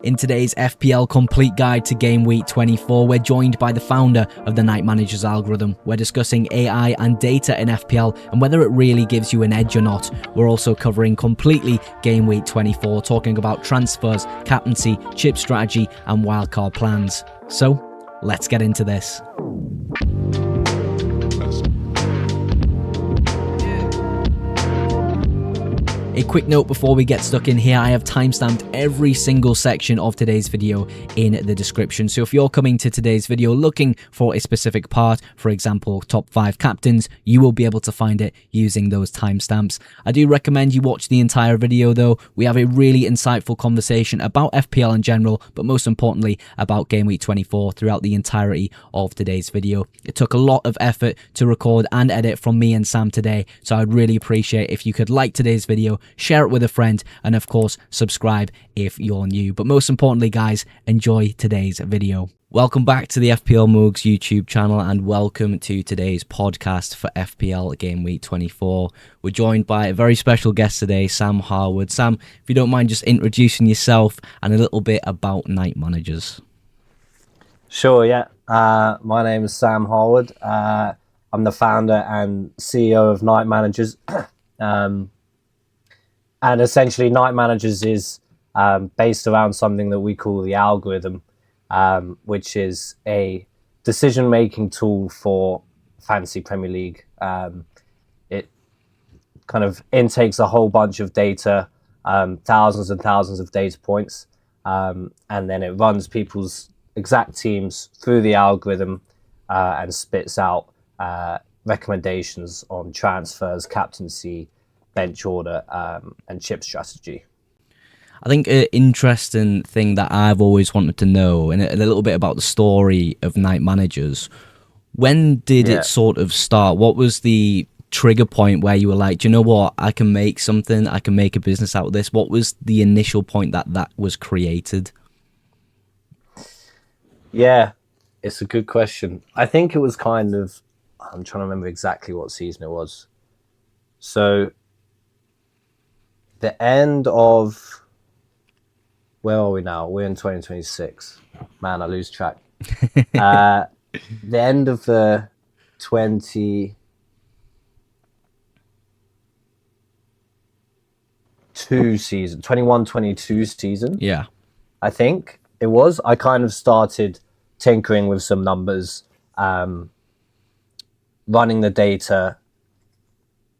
In today's FPL Complete Guide to Game Week 24, we're joined by the founder of the Night Manager's algorithm. We're discussing AI and data in FPL and whether it really gives you an edge or not. We're also covering completely Game Week 24, talking about transfers, captaincy, chip strategy, and wildcard plans. So, let's get into this. A quick note before we get stuck in here, I have timestamped every single section of today's video in the description. So if you're coming to today's video looking for a specific part, for example, top 5 captains, you will be able to find it using those timestamps. I do recommend you watch the entire video though. We have a really insightful conversation about FPL in general, but most importantly about Game Week 24 throughout the entirety of today's video. It took a lot of effort to record and edit from me and Sam today, so I'd really appreciate if you could like today's video, share it with a friend, and of course subscribe if you're new. But most importantly guys, enjoy today's video. Welcome back to the FPL Mugs YouTube channel and welcome to today's podcast for FPL Game Week 24. We're joined by a very special guest today, Sam Harwood. Sam, if you don't mind just introducing yourself and a little bit about Night Managers. Sure, yeah. My name is Sam Harwood. I'm the founder and CEO of Night Managers. And essentially, Night Managers is based around something that we call the algorithm, which is a decision-making tool for Fantasy Premier League. It kind of intakes a whole bunch of data, thousands and thousands of data points, and then it runs people's exact teams through the algorithm and spits out recommendations on transfers, captaincy, bench order, and chip strategy. I think an interesting thing that I've always wanted to know, and a little bit about the story of Night Managers, when did it sort of start? What was the trigger point where you were like, do you know what, I can make something, I can make a business out of this? What was the initial point that was created? Yeah, it's a good question. I think it was kind of, I'm trying to remember exactly what season it was. So the end of, where are we now? We're in 2026. Man, I lose track. The end of the 22 season, 21-22 season. Yeah. I think it was. I kind of started tinkering with some numbers, running the data.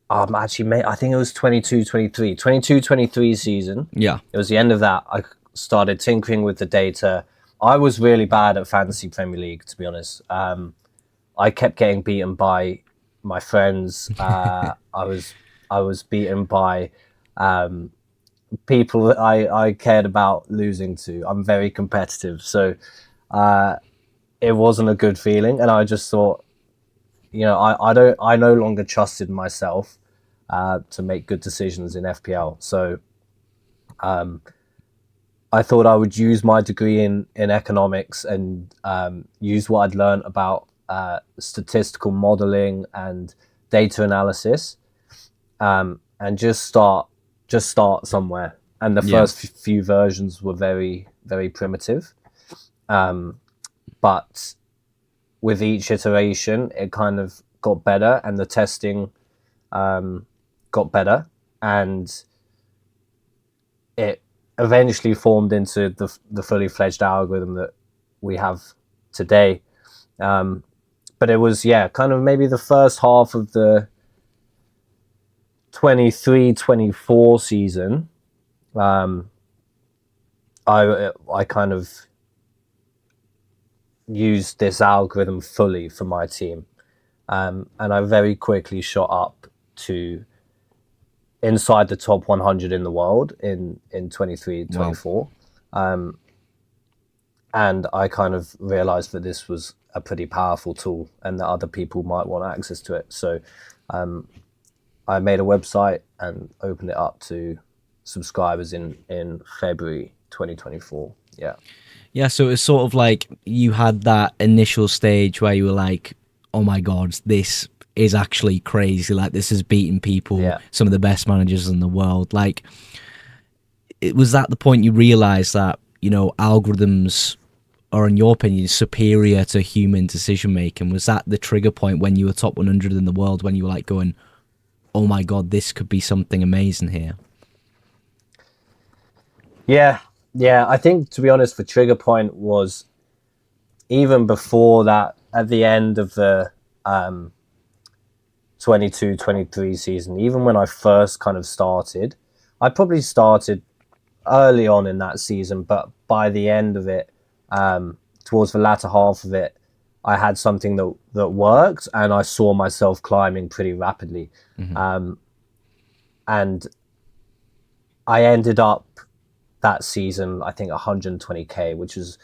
Actually, I think it was 22-23 season. Yeah. It was the end of that. I started tinkering with the data. I was really bad at Fantasy Premier League, to be honest. I kept getting beaten by my friends. I was beaten by people that I cared about losing to. I'm very competitive. So it wasn't a good feeling. And I just thought, you know, I no longer trusted myself to make good decisions in FPL. So I thought I would use my degree in economics and use what I'd learned about statistical modeling and data analysis, and just start somewhere. And the first few versions were very, very primitive. But with each iteration, it kind of got better and the testing got better, and it eventually formed into the fully fledged algorithm that we have today. But it was, kind of maybe the first half of the 23-24 season. I kind of used this algorithm fully for my team. And I very quickly shot up to inside the top 100 in the world in 23-24. Wow. And I kind of realized that this was a pretty powerful tool and that other people might want access to it. So I made a website and opened it up to subscribers in February 2024. Yeah, so it's sort of like you had that initial stage where you were like, oh my God, this is actually crazy. Like, this is beating people, some of the best managers in the world. Like, it was at the point you realized that algorithms are, in your opinion, superior to human decision making? Was that the trigger point when you were top 100 in the world, when you were like going, oh my God, this could be something amazing here? Yeah, I think, to be honest, the trigger point was even before that, at the end of the 22-23 season. Even when I first kind of started, I probably started early on in that season, but by the end of it, towards the latter half of it, I had something that worked, and I saw myself climbing pretty rapidly. And I ended up that season, I think 120k, which is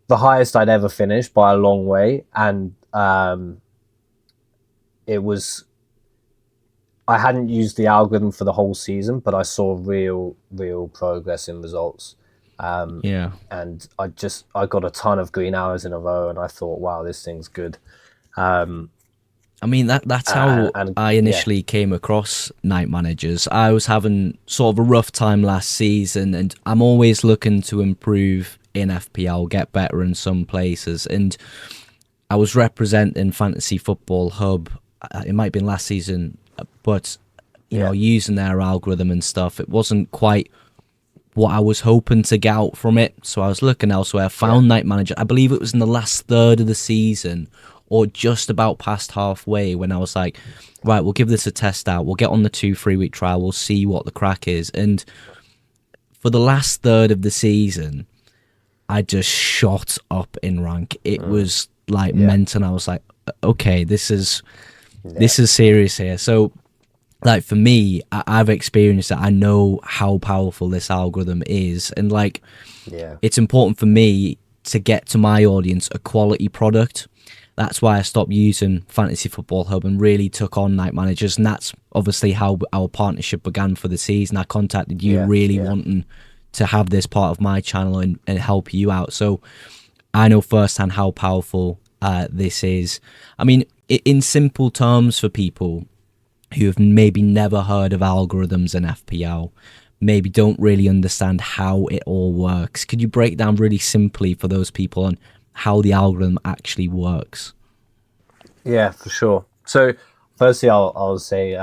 the highest I'd ever finished by a long way. And it was, I hadn't used the algorithm for the whole season, but I saw real progress in results. Yeah. And I got a ton of green hours in a row, and I thought, wow, this thing's good. I mean, that's how I initially came across Night Managers. I was having sort of a rough time last season, and I'm always looking to improve in FPL, get better in some places. And I was representing Fantasy Football Hub. It might have been last season, but using their algorithm and stuff, it wasn't quite what I was hoping to get out from it. So I was looking elsewhere, found Night Manager. I believe it was in the last third of the season, or just about past halfway, when I was like, right, we'll give this a test out. We'll get on the 2-3 week trial. We'll see what the crack is. And for the last third of the season, I just shot up in rank. It was like mental. And I was like, okay, this is serious here. So like for me, I've experienced it. I know how powerful this algorithm is. And like, it's important for me to get to my audience a quality product. That's why I stopped using Fantasy Football Hub and really took on Night Managers. And that's obviously how our partnership began for the season. I contacted you wanting to have this part of my channel and help you out. So I know firsthand how powerful this is. I mean, in simple terms, for people who have maybe never heard of algorithms in FPL, maybe don't really understand how it all works, could you break down really simply for those people on how the algorithm actually works? Yeah, for sure. So firstly, I'll say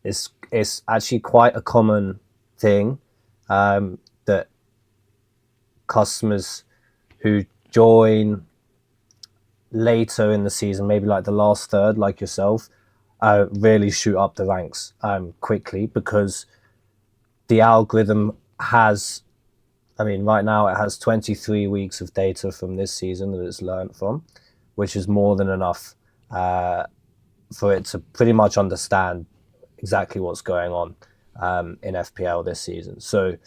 it's actually quite a common thing that customers who join later in the season, maybe like the last third, like yourself, really shoot up the ranks quickly, because the algorithm has, I mean, right now it has 23 weeks of data from this season that it's learned from, which is more than enough for it to pretty much understand exactly what's going on in FPL this season. So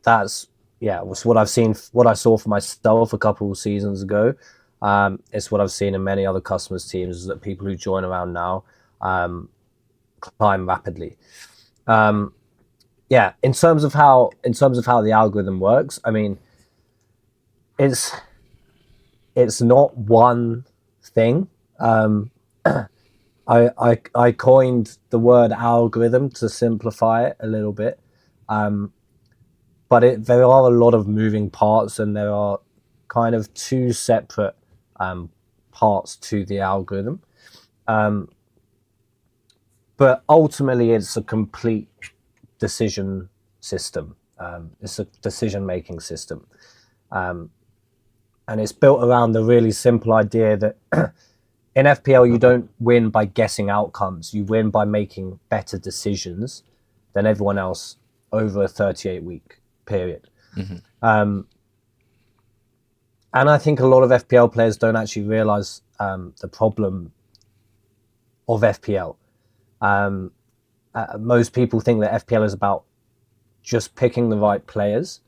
that's was what I've seen, what I saw for myself a couple of seasons ago. It's what I've seen in many other customers' teams, is that people who join around now climb rapidly. In terms of how the algorithm works, I mean, it's not one thing. I coined the word algorithm to simplify it a little bit, but there are a lot of moving parts, and there are kind of two separate parts to the algorithm. But ultimately, it's a complete decision system. It's a decision-making system. And it's built around the really simple idea that in FPL, you don't win by guessing outcomes. You win by making better decisions than everyone else over a 38-week period. And I think a lot of FPL players don't actually realize the problem of FPL. Most people think that FPL is about just picking the right players,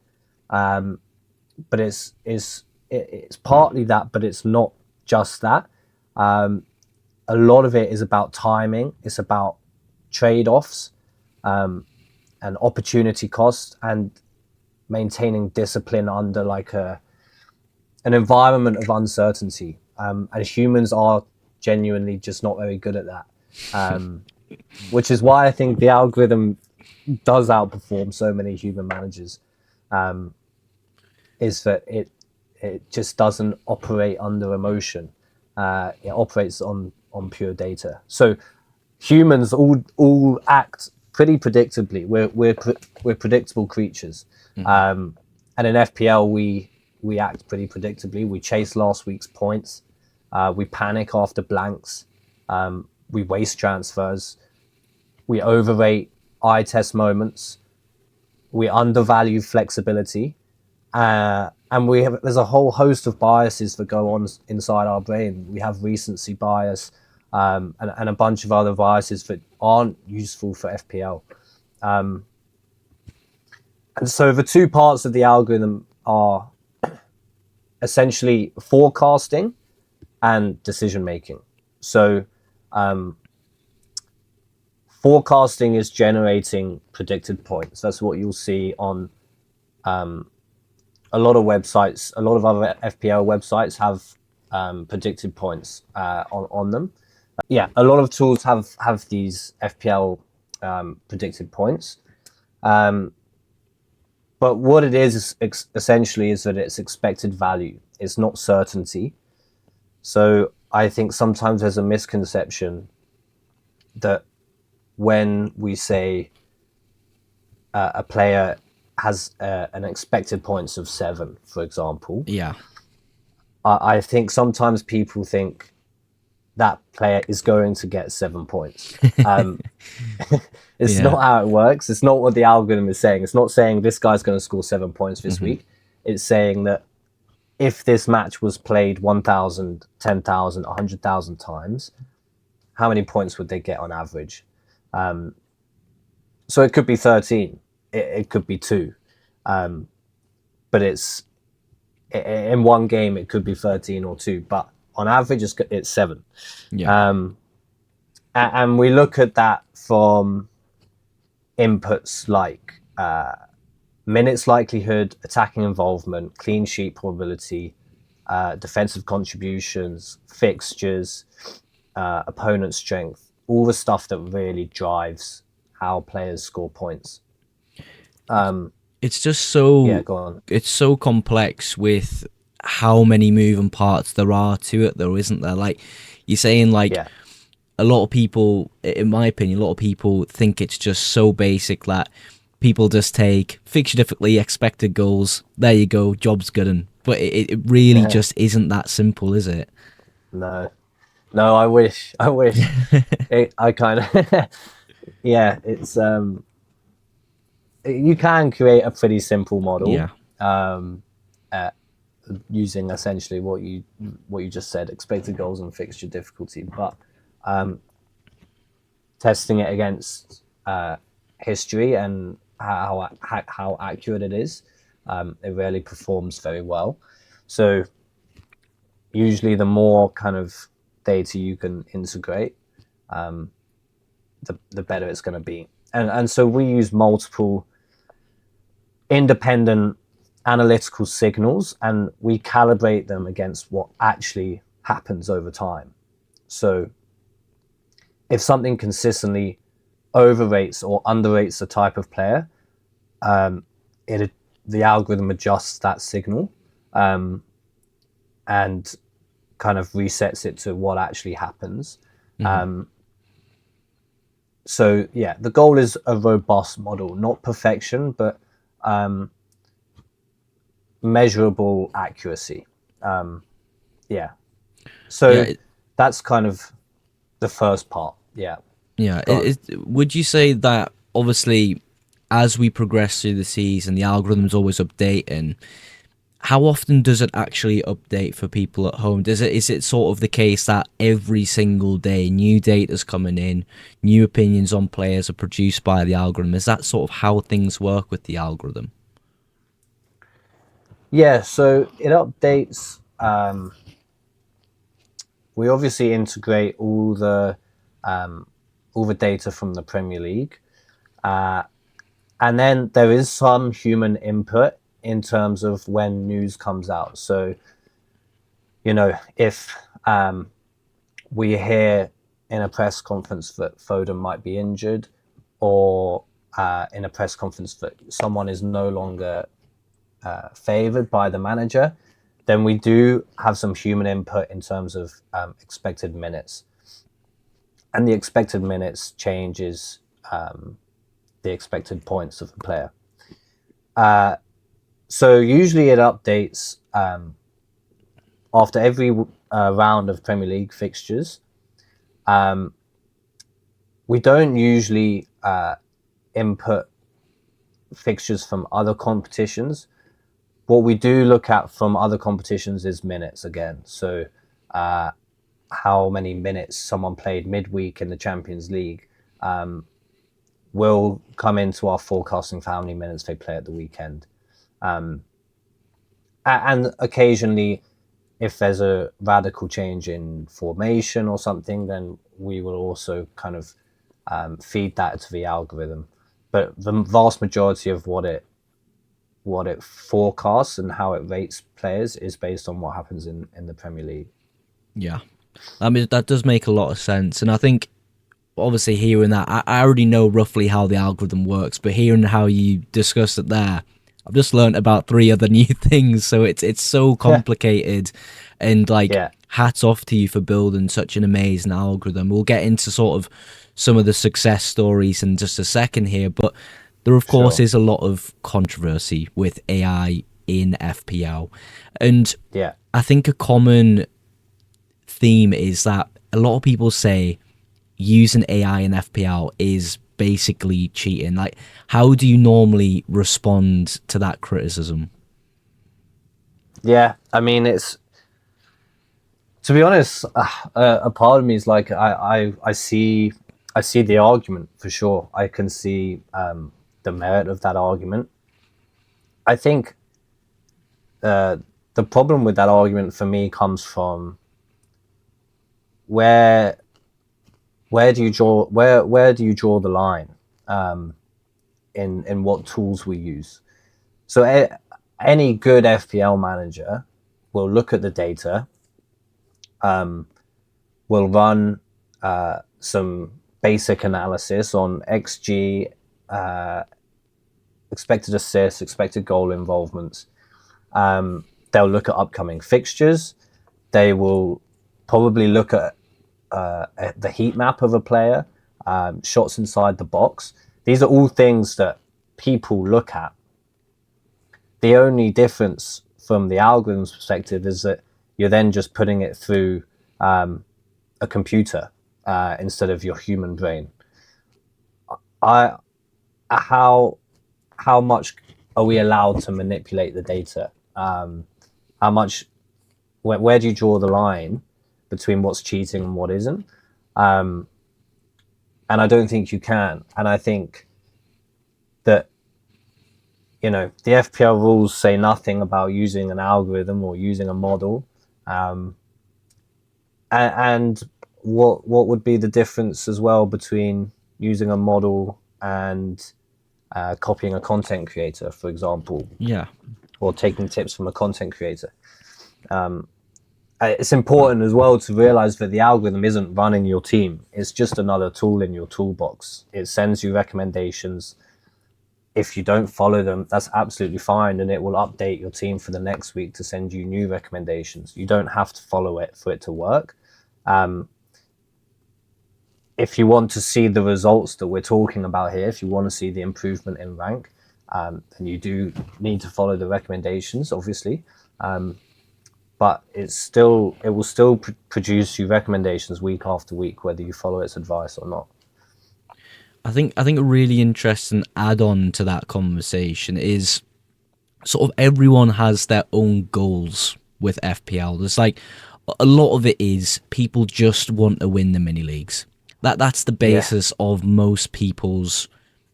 but it's partly that, but it's not just that. A lot of it is about timing. It's about trade-offs and opportunity cost, and maintaining discipline under like an environment of uncertainty. And humans are genuinely just not very good at that. Which is why I think the algorithm does outperform so many human managers is that it just doesn't operate under emotion. It operates on pure data. So humans all act pretty predictably. We're predictable creatures, and in FPL we act pretty predictably. We chase last week's points. We panic after blanks. We waste transfers. We overrate eye test moments. We undervalue flexibility. And there's a whole host of biases that go on inside our brain. We have recency bias, and a bunch of other biases that aren't useful for FPL. And so the two parts of the algorithm are essentially forecasting and decision making. So forecasting is generating predicted points. That's what you'll see on a lot of websites. A lot of other FPL websites have predicted points on them. Yeah, a lot of tools have these FPL predicted points. But what it is essentially is that it's expected value. It's not certainty. So I think sometimes there's a misconception that when we say a player has an expected points of 7, for example, Yeah. I think sometimes people think that player is going to get 7 points. It's not how it works. It's not what the algorithm is saying. It's not saying this guy's going to score 7 points this week. It's saying that if this match was played 1,000, 10,000, 100,000 times, how many points would they get on average? So it could be 13. It could be 2. But it's in one game, it could be 13 or 2. But on average, it's 7. Yeah. And we look at that from inputs like minutes likelihood, attacking involvement, clean sheet probability, defensive contributions, fixtures, opponent strength, all the stuff that really drives how players score points. It's just so go on. It's so complex with how many moving parts there are to it, though, isn't there? Like you're saying, like a lot of people, in my opinion, a lot of people think it's just so basic that people just take fixture difficulty, expected goals. There you go, job's good. But it really just isn't that simple, is it? No, I wish. I kind of it's you can create a pretty simple model using essentially what you just said, expected goals and fixture difficulty, but testing it against history and how accurate it is, it rarely performs very well. So usually the more kind of data you can integrate, the better it's going to be. And so we use multiple independent analytical signals and we calibrate them against what actually happens over time. So if something consistently overrates or underrates a type of player, the algorithm adjusts that signal and kind of resets it to what actually happens. So yeah, the goal is a robust model, not perfection, but measurable accuracy. So that's kind of the first part. Would you say that obviously as we progress through the season, the algorithm's always updating? How often does it actually update for people at home? Is it sort of the case that every single day new data's coming in, new opinions on players are produced by the algorithm? Is that sort of how things work with the algorithm? Yeah, so it updates. We obviously integrate all the data from the Premier League, and then there is some human input in terms of when news comes out. So, if we hear in a press conference that Foden might be injured, or in a press conference that someone is no longer favored by the manager, then we do have some human input in terms of expected minutes. And the expected minutes changes the expected points of the player. So usually it updates after every round of Premier League fixtures. We don't usually input fixtures from other competitions. What we do look at from other competitions is minutes again. So how many minutes someone played midweek in the Champions League will come into our forecasting for how many minutes they play at the weekend. And occasionally, if there's a radical change in formation or something, then we will also kind of feed that to the algorithm. But the vast majority of what it forecasts and how it rates players is based on what happens in the Premier League. Yeah, I mean, that does make a lot of sense. And I think, obviously, hearing that, I already know roughly how the algorithm works, but hearing how you discussed it there, I've just learned about 3 other new things. So it's so complicated. And hats off to you for building such an amazing algorithm. We'll get into sort of some of the success stories in just a second here, but there, of course, is a lot of controversy with AI in FPL. And I think a common theme is that a lot of people say using AI in FPL is basically cheating. Like, how do you normally respond to that criticism? Yeah, I mean, it's, to be honest, a part of me is like, I see the argument for sure. I can see the merit of that argument. I think the problem with that argument for me comes from where do you draw the line in what tools we use. So any good FPL manager will look at the data, will run some basic analysis on XG, expected assists, expected goal involvements. They'll look at upcoming fixtures. They will probably look at the heat map of a player, shots inside the box. These are all things that people look at. The only difference from the algorithm's perspective is that you're then just putting it through a computer instead of your human brain. How much are we allowed to manipulate the data? How much? Where do you draw the line between what's cheating and what isn't? And I don't think you can. And I think that, the FPL rules say nothing about using an algorithm or using a model. And what would be the difference as well between using a model and copying a content creator, for example? Yeah. Or taking tips from a content creator. It's important as well to realize that the algorithm isn't running your team. It's just another tool in your toolbox. It sends you recommendations. If you don't follow them, that's absolutely fine, and it will update your team for the next week to send you new recommendations. You don't have to follow it for it to work. If you want to see the results that we're talking about here, if you want to see the improvement in rank, then you do need to follow the recommendations, obviously. But it will still produce you recommendations week after week, whether you follow its advice or not. I think a really interesting add-on to that conversation is sort of everyone has their own goals with FPL. There's like a lot of it is people just want to win the mini leagues. That's the basis of most people's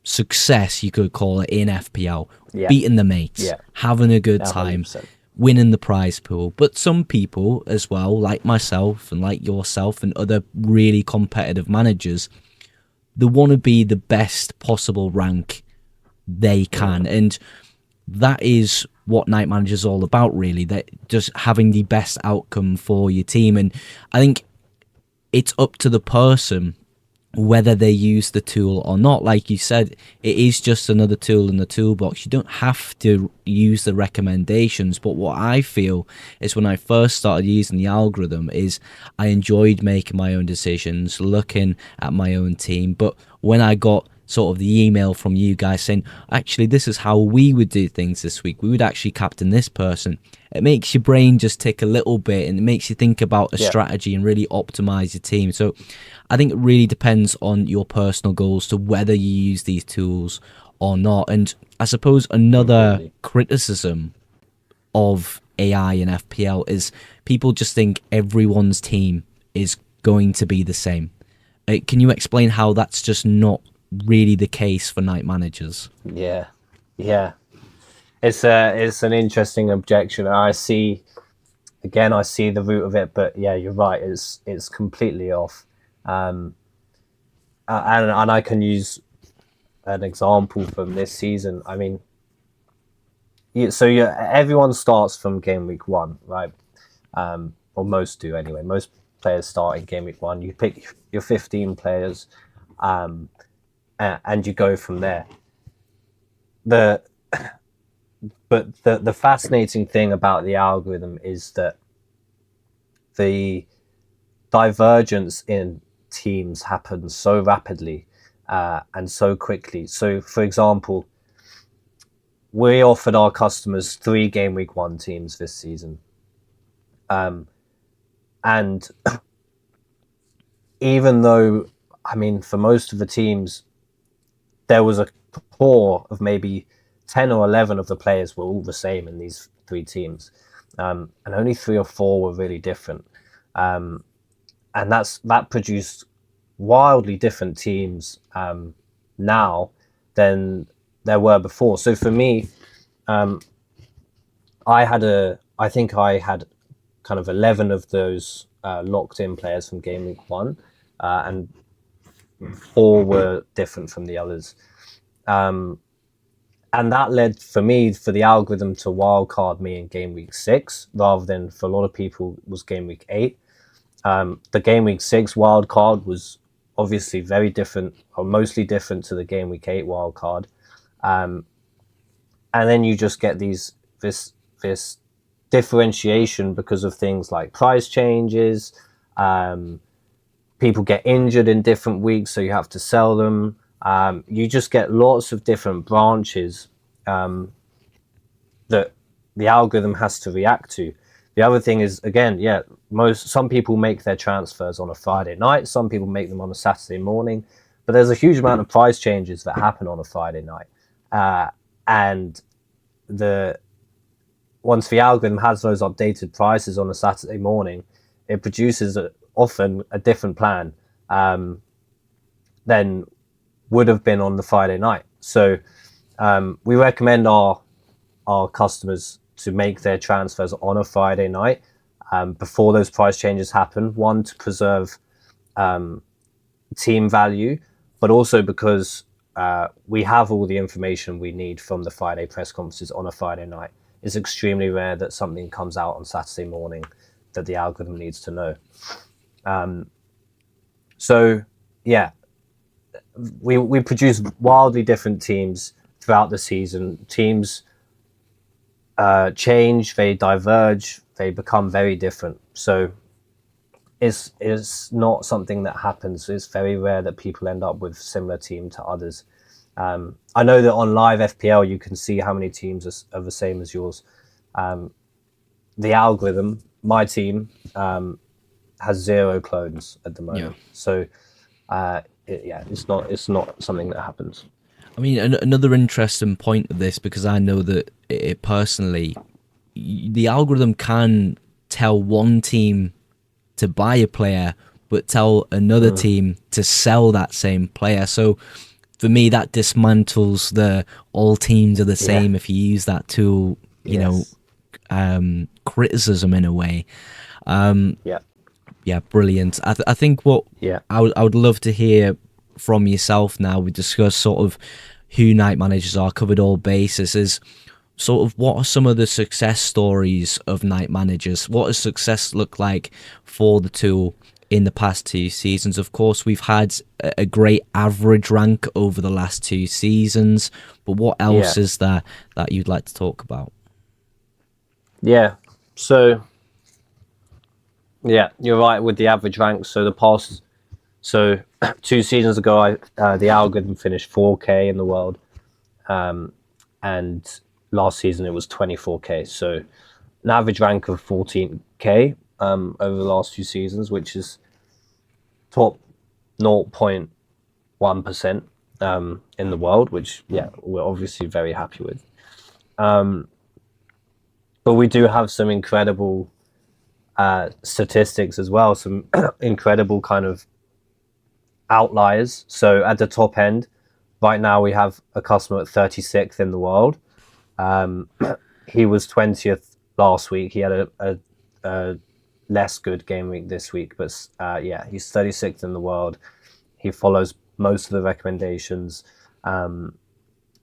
success, you could call it, in FPL. Beating the mates, having a good time, 100%. winning the prize pool. But some people as well, like myself and like yourself and other really competitive managers, they want to be the best possible rank they can. And that is what Night Manager is all about, really. That just having the best outcome for your team. And I think it's up to the person whether they use the tool or not. Like you said, it is just another tool in the toolbox. You don't have to use the recommendations. But what I feel is when I first started using the algorithm is I enjoyed making my own decisions, looking at my own team. But when I got sort of the email from you guys saying, actually, this is how we would do things this week, we would actually captain this person, it makes your brain just tick a little bit, and it makes you think about a strategy and really optimize your team. So I think it really depends on your personal goals to whether you use these tools or not. And I suppose another criticism of AI and FPL is people just think everyone's team is going to be the same. Can you explain how that's just not really the case for night managers? Yeah. It's an interesting objection. I see the root of it, but yeah, you're right. It's completely off. And I can use an example from this season. I mean, everyone starts from game week 1, right? Or most do anyway. Most players start in game week 1. You pick your 15 players, and you go from there. But the fascinating thing about the algorithm is that the divergence in teams happens so rapidly and so quickly. So, for example, we offered our customers 3 game week 1 teams this season, and even though, I mean, for most of the teams, there was a core of maybe 10 or 11 of the players were all the same in these 3 teams, and only 3 or 4 were really different. And that produced wildly different teams now than there were before. So for me, I think I had kind of 11 of those locked in players from game week 1, and 4 were different from the others. And that led for the algorithm to wildcard me in game week 6, rather than for a lot of people was game week 8. The game week 6 wildcard was obviously very different, or mostly different, to the game week 8 wildcard. And then you just get this differentiation because of things like price changes. People get injured in different weeks, so you have to sell them. You just get lots of different branches that the algorithm has to react to. The other thing is, again, some people make their transfers on a Friday night, some people make them on a Saturday morning, but there's a huge amount of price changes that happen on a Friday night. And once the algorithm has those updated prices on a Saturday morning, it produces often a different plan than would have been on the Friday night. So we recommend our customers to make their transfers on a Friday night before those price changes happen. One, to preserve team value, but also because we have all the information we need from the Friday press conferences on a Friday night. It's extremely rare that something comes out on Saturday morning that the algorithm needs to know. So yeah, we produce wildly different teams throughout the season. Teams change, they diverge, they become very different. So it's not something that happens. It's very rare that people end up with similar team to others. I know that on live FPL you can see how many teams are the same as yours. The algorithm, my team, has 0 clones at the moment. Yeah. So it's not something that happens. I mean, another interesting point of this, because I know that it personally, the algorithm can tell one team to buy a player, but tell another team to sell that same player. So for me, that dismantles the all teams are the same if you use that tool, you know, criticism in a way. Yeah, brilliant. I think what I would love to hear from yourself now, we discussed sort of who night managers are, covered all bases, is sort of what are some of the success stories of night managers? What does success look like for the tool? in the past 2 seasons. Of course, we've had a great average rank over the last 2 seasons, but what else is there that you'd like to talk about? Yeah, so yeah, you're right with the average rank. So 2 seasons ago, the algorithm finished 4K in the world, and last season it was 24K. So an average rank of 14K over the last 2 seasons, which is top 0.1% in the world, which we're obviously very happy with. But we do have some incredible statistics as well, some incredible kind of outliers. So at the top end, right now we have a customer at 36th in the world. He was 20th last week. He had a less good game week this week, but he's 36th in the world. He follows most of the recommendations.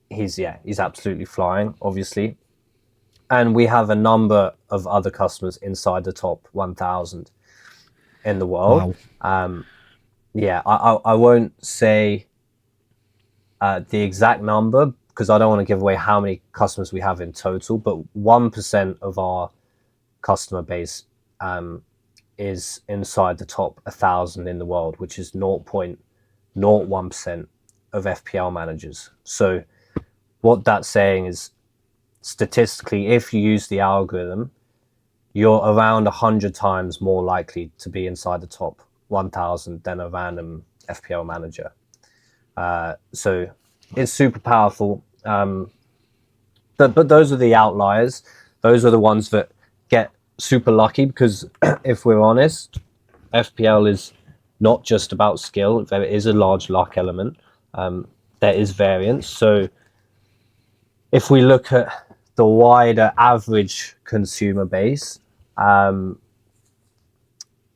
He's absolutely flying, obviously. And we have a number of other customers inside the top 1,000 in the world. Wow. I won't say the exact number because I don't want to give away how many customers we have in total, but 1% of our customer base is inside the top 1,000 in the world, which is 0.01% of FPL managers. So what that's saying is, statistically, if you use the algorithm, you're around 100 times more likely to be inside the top 1,000 than a random FPL manager. So it's super powerful. But those are the outliers. Those are the ones that get super lucky because if we're honest, FPL is not just about skill. There is a large luck element. There is variance. So if we look at the wider average consumer base,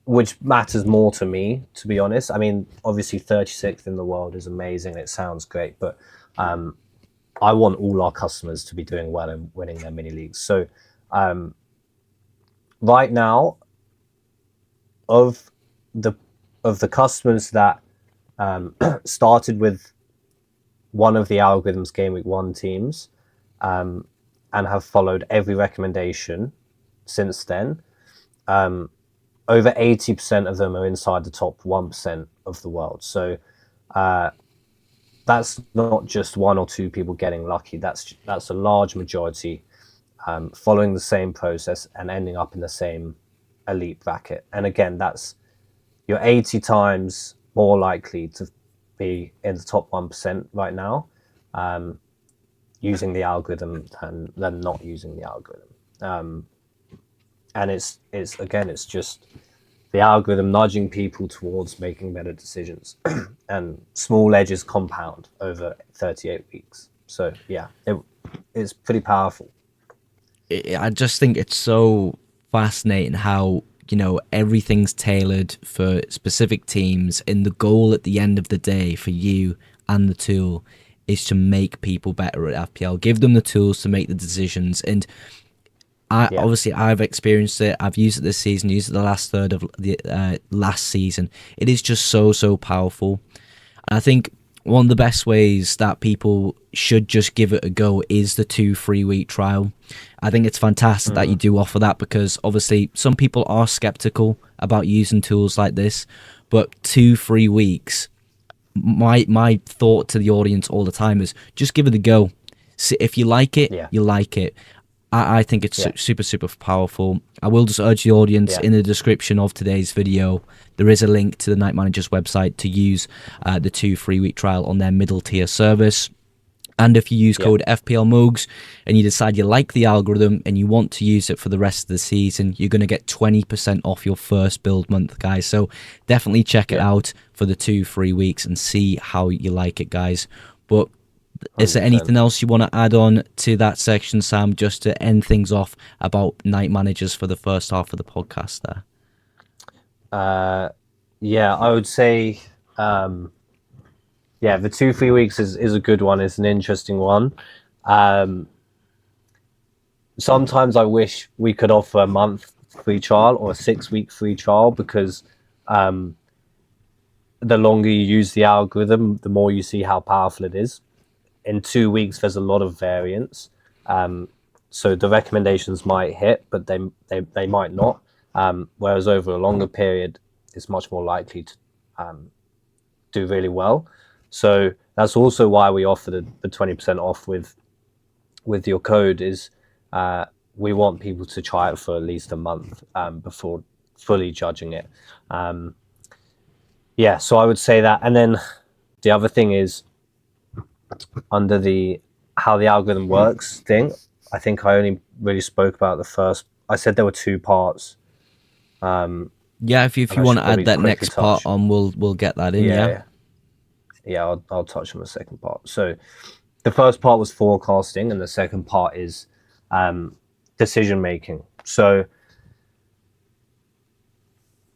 which matters more to me, to be honest. I mean, obviously 36th in the world is amazing. It sounds great, but I want all our customers to be doing well and winning their mini leagues. So right now, of the customers that started with one of the algorithm's Game Week 1 teams and have followed every recommendation since then, over 80% of them are inside the top 1% of the world. So that's not just 1 or 2 people getting lucky. That's a large majority following the same process and ending up in the same elite bracket. And again, you're 80 times more likely to be in the top 1% right now using the algorithm than not using the algorithm. And it's just the algorithm nudging people towards making better decisions. And small edges compound over 38 weeks. So yeah, it's pretty powerful. I just think it's so fascinating how, everything's tailored for specific teams, and the goal at the end of the day for you and the tool is to make people better at FPL, give them the tools to make the decisions. And obviously I've experienced it. I've used it this season, used it the last third of the last season. It is just so powerful. And I think one of the best ways that people should just give it a go is the 2 free week trial. I think it's fantastic that you do offer that, because obviously some people are skeptical about using tools like this, but 2 free weeks, my thought to the audience all the time is just give it a go. See, if you like it, you like it. I think it's super powerful. I will just urge the audience, in the description of today's video, there is a link to the Night Manager's website to use the 2 free week trial on their middle tier service. And if you use code FPLMUGS and you decide you like the algorithm and you want to use it for the rest of the season, you're going to get 20% off your first build month, guys. So definitely check it out for the 2 free weeks and see how you like it, guys. But 100%. Is there anything else you want to add on to that section, Sam, just to end things off about night managers for the first half of the podcast there? I would say, the 2 free weeks is a good one. It's an interesting one. Sometimes I wish we could offer a month free trial or a 6 week free trial, because The longer you use the algorithm, the more you see how powerful it is. In 2 weeks, there's a lot of variance. So the recommendations might hit, but they might not. Whereas over a longer period, it's much more likely to do really well. So that's also why we offer the 20% off with your code is we want people to try it for at least a month before fully judging it. Yeah, so I would say that. And then the other thing is under the how the algorithm works thing, I think I only really spoke about the first. I said there were two parts. Yeah, if And you I want should to add probably that quickly next part touch. on, we'll get that in. Yeah. Yeah. I'll touch on the second part. So the first part was forecasting, and the second part is decision making. So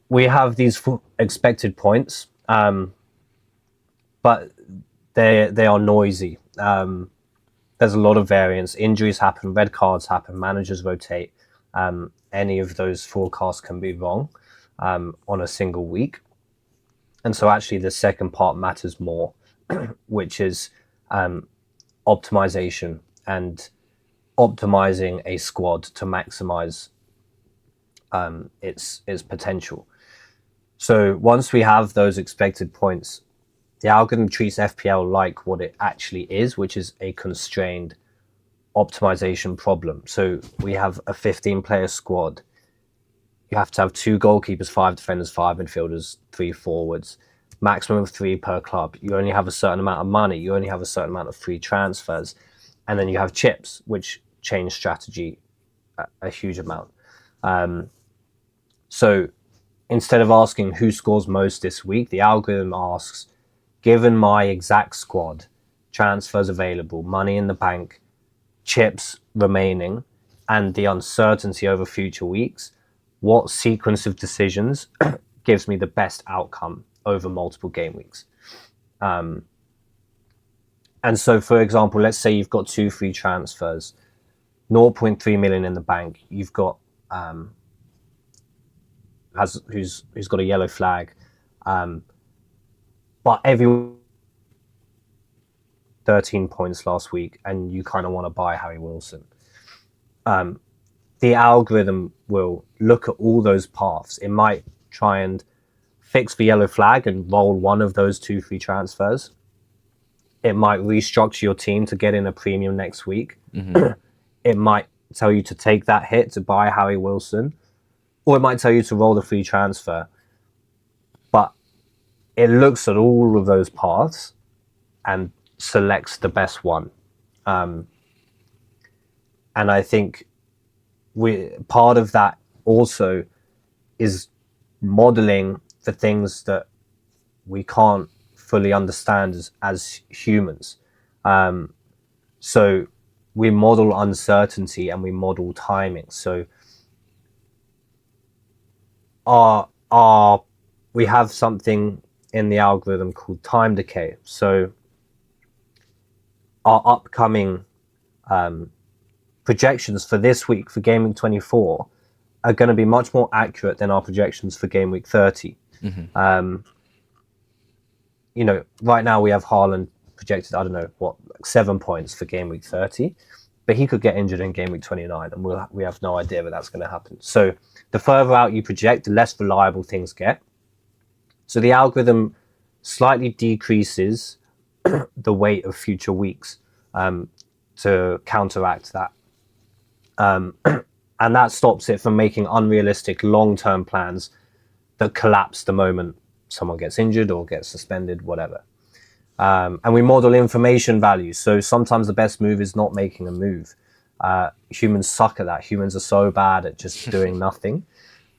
we have these expected points, but they are noisy. There's a lot of variance. Injuries happen, red cards happen, managers rotate. Any of those forecasts can be wrong on a single week. And so actually the second part matters more, which is optimization and optimizing a squad to maximize its potential. So once we have those expected points, the algorithm treats FPL like what it actually is, which is a constrained optimization problem. So we have a 15-player squad. You have to have 2 goalkeepers, 5 defenders, 5 midfielders, 3 forwards, maximum of 3 per club. You only have a certain amount of money. You only have a certain amount of free transfers. And then you have chips, which change strategy a huge amount. So instead of asking who scores most this week, the algorithm asks, given my exact squad, transfers available, money in the bank, chips remaining, and the uncertainty over future weeks, what sequence of decisions gives me the best outcome over multiple game weeks? And so, for example, let's say you've got 2 free transfers, 0.3 million in the bank. You've got who's got a yellow flag, but everyone 13 points last week, and you kind of want to buy Harry Wilson. The algorithm will look at all those paths. It might try and fix the yellow flag and roll one of those 2 free transfers. It might restructure your team to get in a premium next week. It might tell you to take that hit to buy Harry Wilson, or it might tell you to roll the free transfer. But it looks at all of those paths and selects the best one. And I think part of that also is modeling the things that we can't fully understand as humans. So we model uncertainty and we model timing. So we have something in the algorithm called time decay. So our upcoming projections for this week for Game Week 24 are going to be much more accurate than our projections for Game Week 30. Right now we have Haaland projected, I don't know, like 7 points for Game Week 30, but he could get injured in Game Week 29, and we have no idea that that's going to happen. So the further out you project, the less reliable things get. So the algorithm slightly decreases the weight of future weeks to counteract that. And that stops it from making unrealistic long-term plans that collapse the moment someone gets injured or gets suspended, whatever. And we model information values. So sometimes the best move is not making a move. Humans suck at that. Humans are so bad at just doing nothing.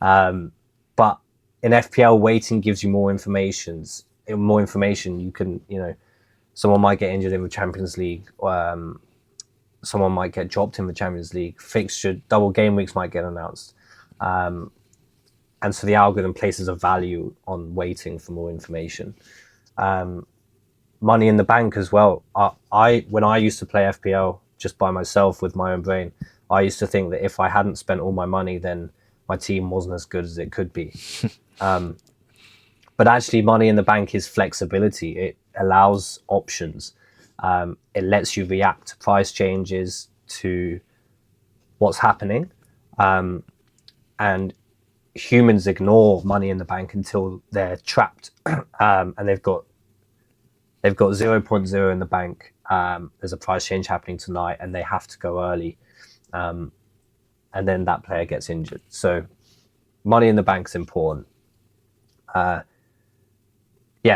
But in FPL, waiting gives you more information. More information, you can, someone might get injured in the Champions League. Someone might get dropped in the Champions League. Fixture, double game weeks might get announced. And so the algorithm places a value on waiting for more information. Money in the bank as well. When I used to play FPL just by myself with my own brain, I used to think that if I hadn't spent all my money, then my team wasn't as good as it could be. But actually, Money in the Bank is flexibility. It allows options. It lets you react to price changes, to what's happening. And humans ignore Money in the Bank until they're trapped, and they've got 0.0 in the bank. There's a price change happening tonight, and they have to go early, and then that player gets injured. So Money in the Bank is important.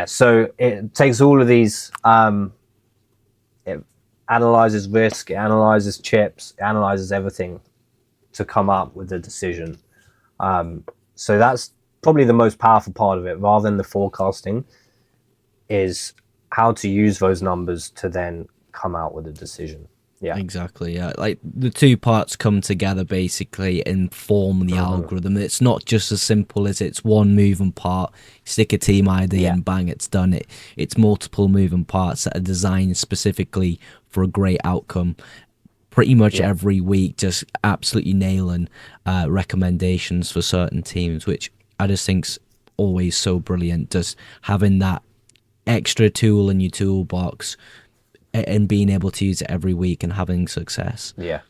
So it takes all of these. It analyzes risk, it analyzes chips, it analyzes everything to come up with a decision. So that's probably the most powerful part of it, rather than the forecasting, is how to use those numbers to then come out with a decision. Yeah, exactly. Yeah, like the two parts come together basically and form the algorithm. It's not just as simple as it's one moving part, stick a team ID and bang, it's done. It's multiple moving parts that are designed specifically for a great outcome. Pretty much every week, just absolutely nailing recommendations for certain teams, which I just think's always so brilliant. Just having that extra tool in your toolbox and being able to use it every week and having success. Yeah.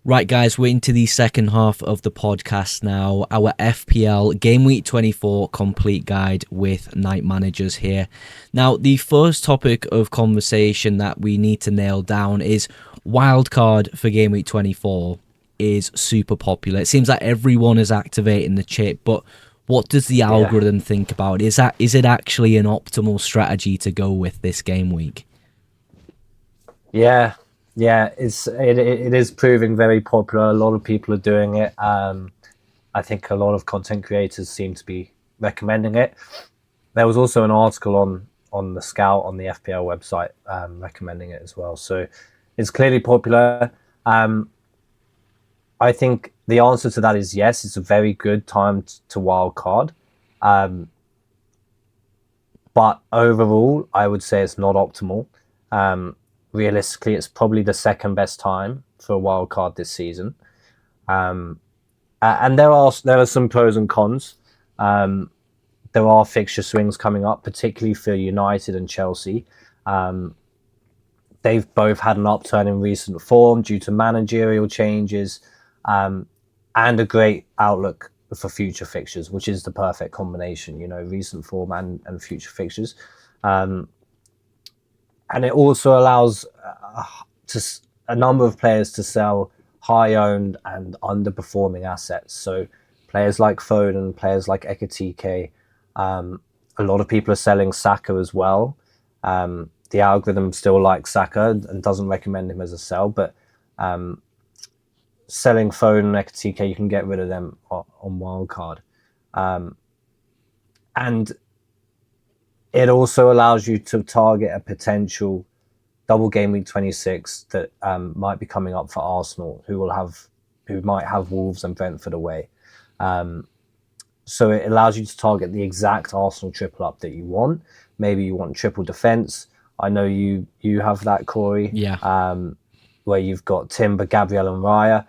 Right, guys, we're into the second half of the podcast now. Our FPL Game Week 24 complete guide with night managers here. Now, the first topic of conversation that we need to nail down is wildcard for Game Week 24 is super popular. It seems like everyone is activating the chip, but what does the algorithm think about it? Is it actually an optimal strategy to go with this game week? Yeah, it is proving very popular. A lot of people are doing it. I think a lot of content creators seem to be recommending it. There was also an article on the Scout on the FPL website recommending it as well. So it's clearly popular. I think the answer to that is yes. It's a very good time to wildcard. But overall, I would say it's not optimal. Realistically, it's probably the second best time for a wild card this season. And there are some pros and cons. There are fixture swings coming up, particularly for United and Chelsea. They've both had an upturn in recent form due to managerial changes, and a great outlook for future fixtures, which is the perfect combination, recent form and future fixtures. And it also allows a number of players to sell high-owned and underperforming assets. So players like Foden, players like Ekitike, a lot of people are selling Saka as well. The algorithm still likes Saka and doesn't recommend him as a sell, but selling Foden and Ekitike, you can get rid of them on wildcard. And it also allows you to target a potential double game week 26 that might be coming up for Arsenal, who might have Wolves and Brentford away. So it allows you to target the exact Arsenal triple up that you want. Maybe you want triple defense. I know you have that, Corey. Yeah. Where you've got Timber, Gabriel, and Raya.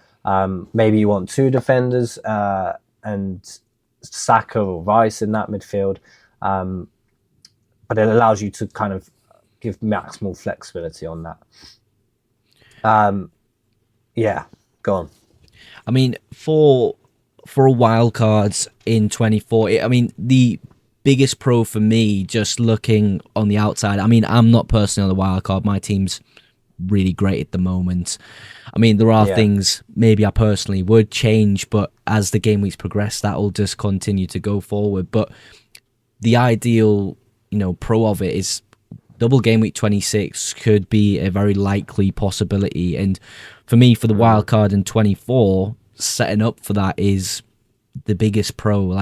Maybe you want two defenders and Saka or Rice in that midfield. But it allows you to kind of give maximal flexibility on that. Go on. I mean, for wildcards in 24, the biggest pro for me, just looking on the outside, I'm not personally on the wildcard. My team's really great at the moment. There are things maybe I personally would change, but as the game weeks progress, that will just continue to go forward. But the ideal pro of it is double game week 26 could be a very likely possibility, and for me, for the wild card in 24, setting up for that is the biggest pro.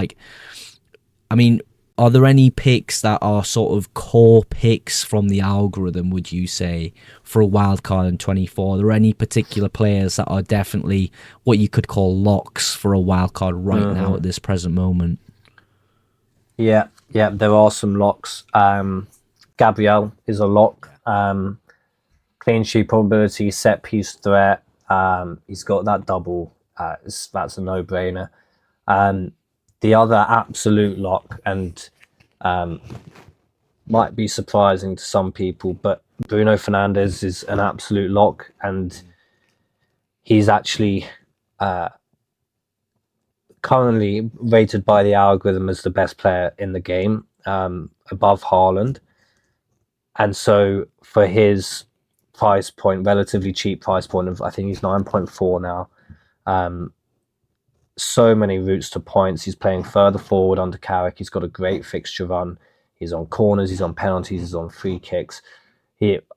Are there any picks that are sort of core picks from the algorithm, would you say, for a wild card in 24? Are there any particular players that are definitely what you could call locks for a wild card right now at this present moment? Yeah, there are some locks. Gabriel is a lock. Clean sheet probability, set piece threat. He's got that double. That's a no-brainer. The other absolute lock, and might be surprising to some people, but Bruno Fernandes is an absolute lock, and he's actually currently rated by the algorithm as the best player in the game, above Haaland. And so for his price point, relatively cheap price point of, I think he's 9.4 now, so many routes to points. He's playing further forward under Carrick. He's got a great fixture run. He's on corners, he's on penalties, he's on free kicks.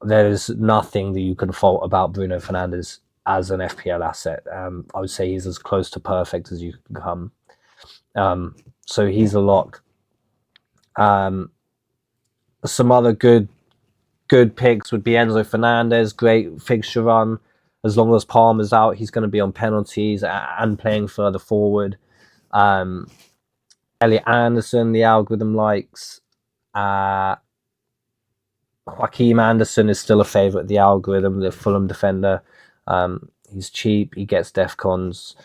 There's nothing that you can fault about Bruno Fernandes as an FPL asset. I would say he's as close to perfect as you can come. So he's a lock. Some other good picks would be Enzo Fernandez, great fixture run. As long as Palmer's out, he's going to be on penalties and playing further forward. Elliot Anderson, the algorithm likes. Joaquim Anderson is still a favourite. The algorithm, the Fulham defender. He's cheap. He gets defcons.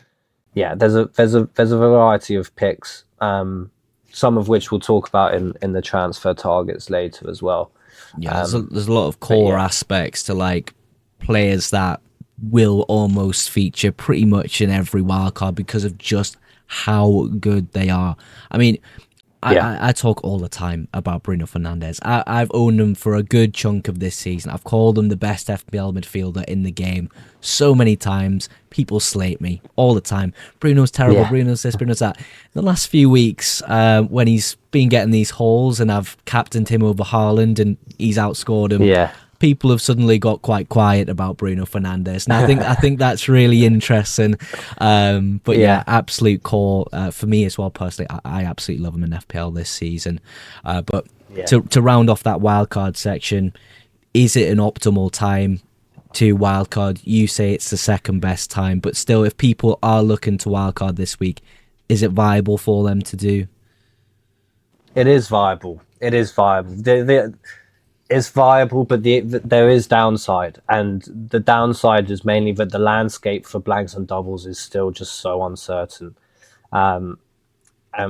Yeah, there's a variety of picks. Some of which we'll talk about in the transfer targets later as well. Yeah, there's a lot of core aspects to like players that will almost feature pretty much in every wildcard because of just how good they are. I mean, I talk all the time about Bruno Fernandes. I've owned him for a good chunk of this season. I've called him the best FPL midfielder in the game so many times. People slate me all the time. Bruno's terrible, Bruno's this, Bruno's that. In the last few weeks, when he's been getting these hauls and I've captained him over Haaland and he's outscored him, people have suddenly got quite quiet about Bruno Fernandes. And I think that's really interesting. But yeah, absolute core for me as well, personally. I absolutely love him in FPL this season. But to round off that wildcard section, is it an optimal time to wildcard? You say it's the second best time, but still, if people are looking to wildcard this week, is it viable for them to do? It is viable. It is viable. It's viable, but there is downside, and the downside is mainly that the landscape for blanks and doubles is still just so uncertain. And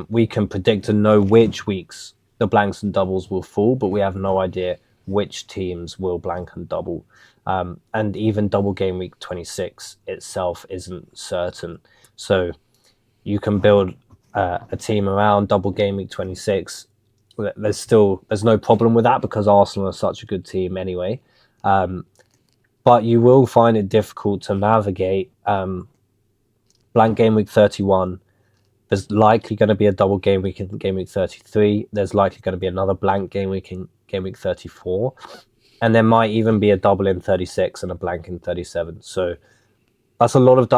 we can predict and know which weeks the blanks and doubles will fall, but we have no idea which teams will blank and double. And even double game week 26 itself isn't certain. So you can build a team around double game week 26. There's no problem with that because Arsenal are such a good team anyway. But you will find it difficult to navigate blank game week 31. There's likely going to be a double game week in game week 33. There's likely going to be another blank game week in game week 34. And there might even be a double in 36 and a blank in 37. So that's a lot of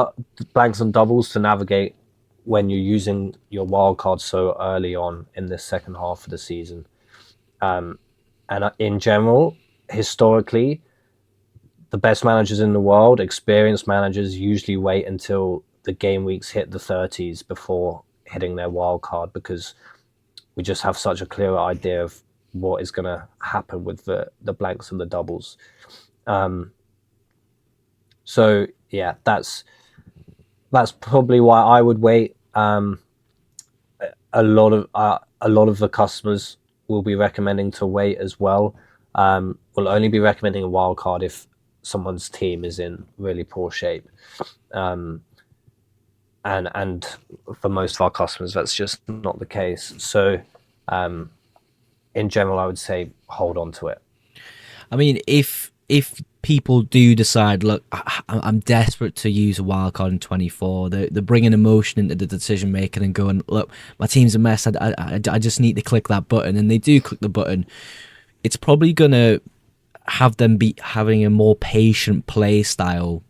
blanks and doubles to navigate when you're using your wildcard so early on in the second half of the season. And in general, historically, the best managers in the world, experienced managers, usually wait until the game weeks hit the 30s before hitting their wildcard because we just have such a clearer idea of what is going to happen with the blanks and the doubles. So yeah, that's probably why I would wait. A lot of the customers will be recommending to wait as well. We'll only be recommending a wild card if someone's team is in really poor shape. And for most of our customers, that's just not the case. So in general, I would say hold on to it. I mean, if people do decide, look, I'm desperate to use a wildcard in 24, they're bringing emotion into the decision making and going, look, my team's a mess, I just need to click that button, and they do click the button, it's probably going to have them be having a more patient play style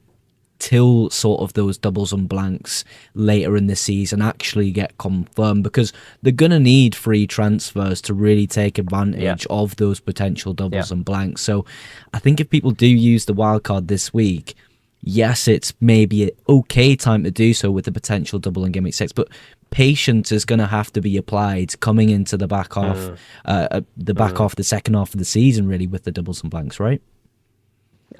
till sort of those doubles and blanks later in the season actually get confirmed, because they're going to need free transfers to really take advantage of those potential doubles and blanks. So I think if people do use the wildcard this week, yes, it's maybe an okay time to do so with the potential double in game week 6, but patience is going to have to be applied coming into the back half, the second half of the season, really, with the doubles and blanks, right?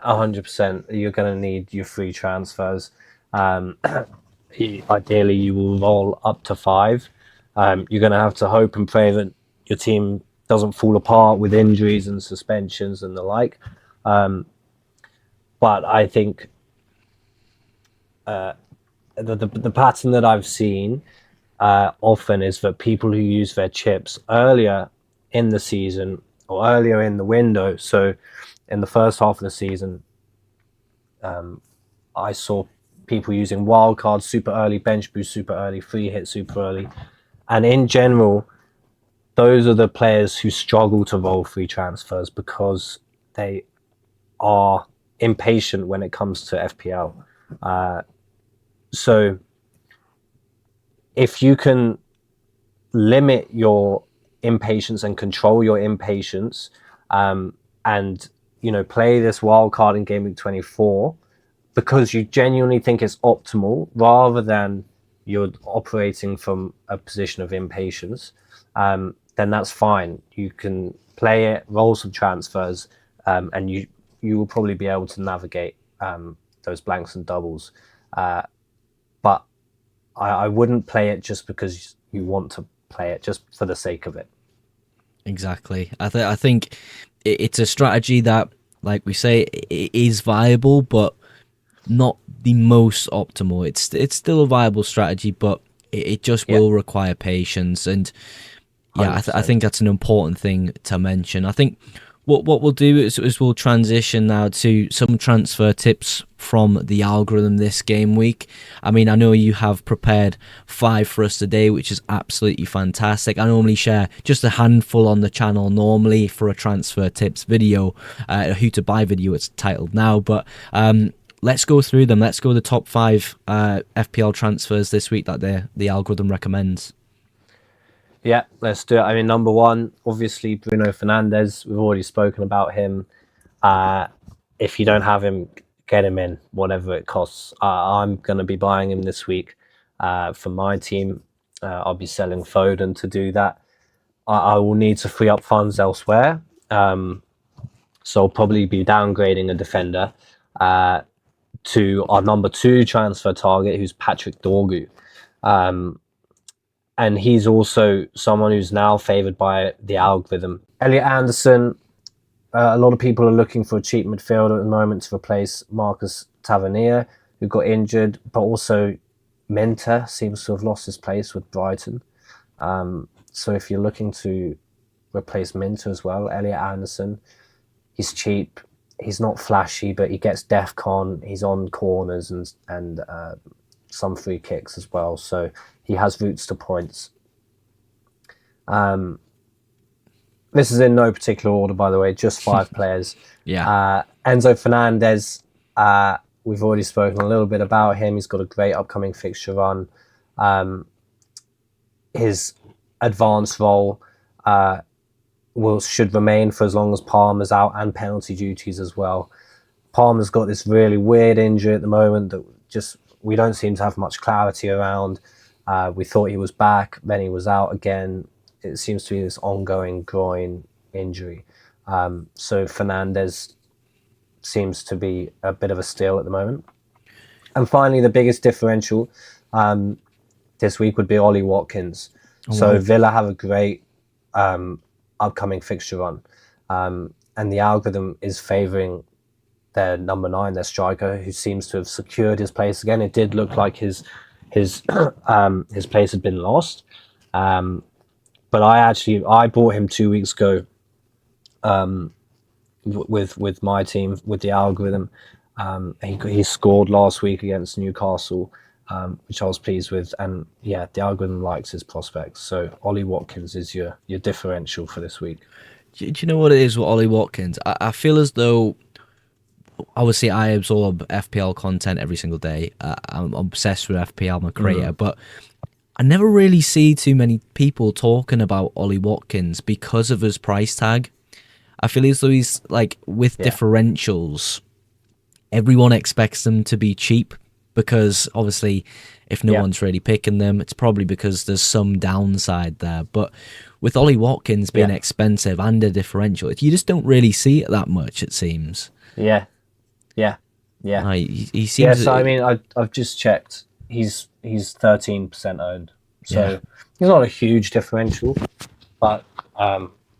100%. You're going to need your free transfers. Ideally, you will roll up to 5. You're going to have to hope and pray that your team doesn't fall apart with injuries and suspensions and the like. But I think the pattern that I've seen often is that people who use their chips earlier in the season or earlier in the window, so in the first half of the season, I saw people using wildcard super early, bench boost super early, free hit super early, and in general, those are the players who struggle to roll free transfers because they are impatient when it comes to FPL. So if you can limit your impatience and control your impatience, and play this wild card in game week 24 because you genuinely think it's optimal rather than you're operating from a position of impatience, then that's fine. You can play it, roll some transfers, and you will probably be able to navigate those blanks and doubles. But I wouldn't play it just because you want to play it, just for the sake of it. Exactly. I think it's a strategy that, like we say, it is viable, but not the most optimal. It's still a viable strategy, but it just will require patience. And yeah, I think that's an important thing to mention. I think what we'll do is we'll transition now to some transfer tips from the algorithm this game week. I mean, I know you have prepared 5 for us today, which is absolutely fantastic. I normally share just a handful on the channel normally for a transfer tips video, a who to buy video it's titled now, but let's go through them. Let's go the top 5 FPL transfers this week that the algorithm recommends. Yeah, let's do it. I mean, number 1, obviously Bruno Fernandes. We've already spoken about him. If you don't have him, get him in, whatever it costs. I'm going to be buying him this week for my team. I'll be selling Foden to do that. I will need to free up funds elsewhere. So I'll probably be downgrading a defender to our number 2 transfer target, who's Patrick Dorgu. And he's also someone who's now favoured by the algorithm. Elliot Anderson, a lot of people are looking for a cheap midfielder at the moment to replace Marcus Tavernier, who got injured, but also Minter seems to have lost his place with Brighton. So if you're looking to replace Minter as well, Elliot Anderson, he's cheap, he's not flashy, but he gets def con, he's on corners and some free kicks as well, so he has routes to points. This is in no particular order, by the way, just 5 players. Yeah. Enzo Fernandez, we've already spoken a little bit about him. He's got a great upcoming fixture run. His advanced role should remain for as long as Palmer's out, and penalty duties as well. Palmer's got this really weird injury at the moment that just we don't seem to have much clarity around. We thought he was back, then he was out again. It seems to be this ongoing groin injury. So Fernandez seems to be a bit of a steal at the moment. And finally, the biggest differential this week would be Ollie Watkins. So Villa have a great upcoming fixture run. And the algorithm is favouring their number 9, their striker, who seems to have secured his place again. It did look like his place had been lost. But I bought him 2 weeks ago with my team, with the algorithm. He scored last week against Newcastle, which I was pleased with. And yeah, the algorithm likes his prospects. So Ollie Watkins is your differential for this week. Do you know what it is with Ollie Watkins? I feel as though, obviously, I absorb FPL content every single day. I'm obsessed with FPL, I'm a creator, but I never really see too many people talking about Ollie Watkins because of his price tag. I feel as though he's like, with differentials, everyone expects them to be cheap because obviously if no one's really picking them, it's probably because there's some downside there. But with Ollie Watkins being expensive and a differential, you just don't really see it that much, it seems. Yeah. He seems. Yeah, so I mean, I've just checked. He's 13% owned, so he's not a huge differential, but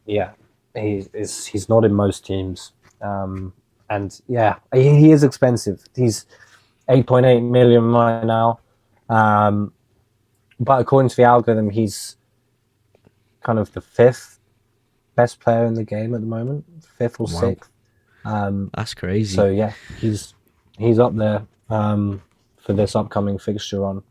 Yeah, he's not in most teams. And yeah, he is expensive. He's 8.8 million right now. But according to the algorithm, he's kind of the fifth best player in the game at the moment, fifth or Wow, sixth. that's crazy. So yeah, he's up there for this upcoming fixture run.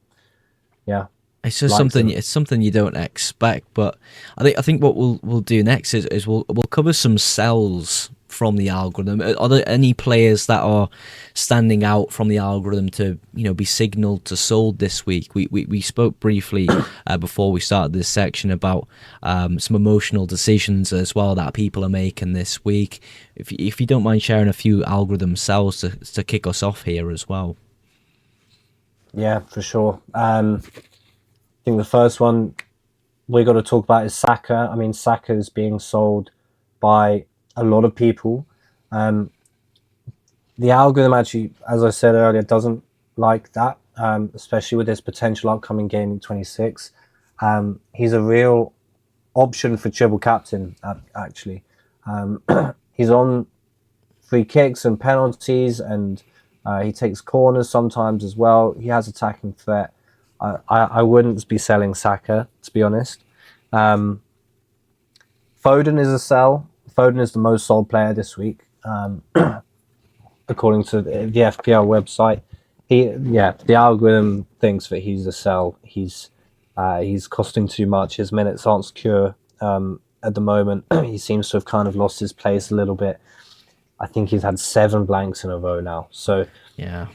Yeah, It's just likes something. him. It's something you don't expect. But I think what we'll do next is we'll cover some sells from the algorithm. Are there any players that are standing out from the algorithm to be signaled to sold this week? We spoke briefly before we started this section about some emotional decisions as well that people are making this week. If you don't mind sharing a few algorithm sells to kick us off here as well. Yeah, for sure. I think the first one we got to talk about is Saka. I mean, Saka is being sold by a lot of people. The algorithm actually, as I said earlier, doesn't like that, especially with this potential upcoming game in 26. He's a real option for triple captain, actually. He's on free kicks and penalties, and he takes corners sometimes as well. He has attacking threat. I wouldn't be selling Saka, to be honest. Foden is a sell. Foden is the most sold player this week, according to the FPL website. The algorithm thinks that he's a sell. He's costing too much. His minutes aren't secure at the moment. He seems to have kind of lost his place a little bit. I think he's had 7 blanks in a row now. So Yeah.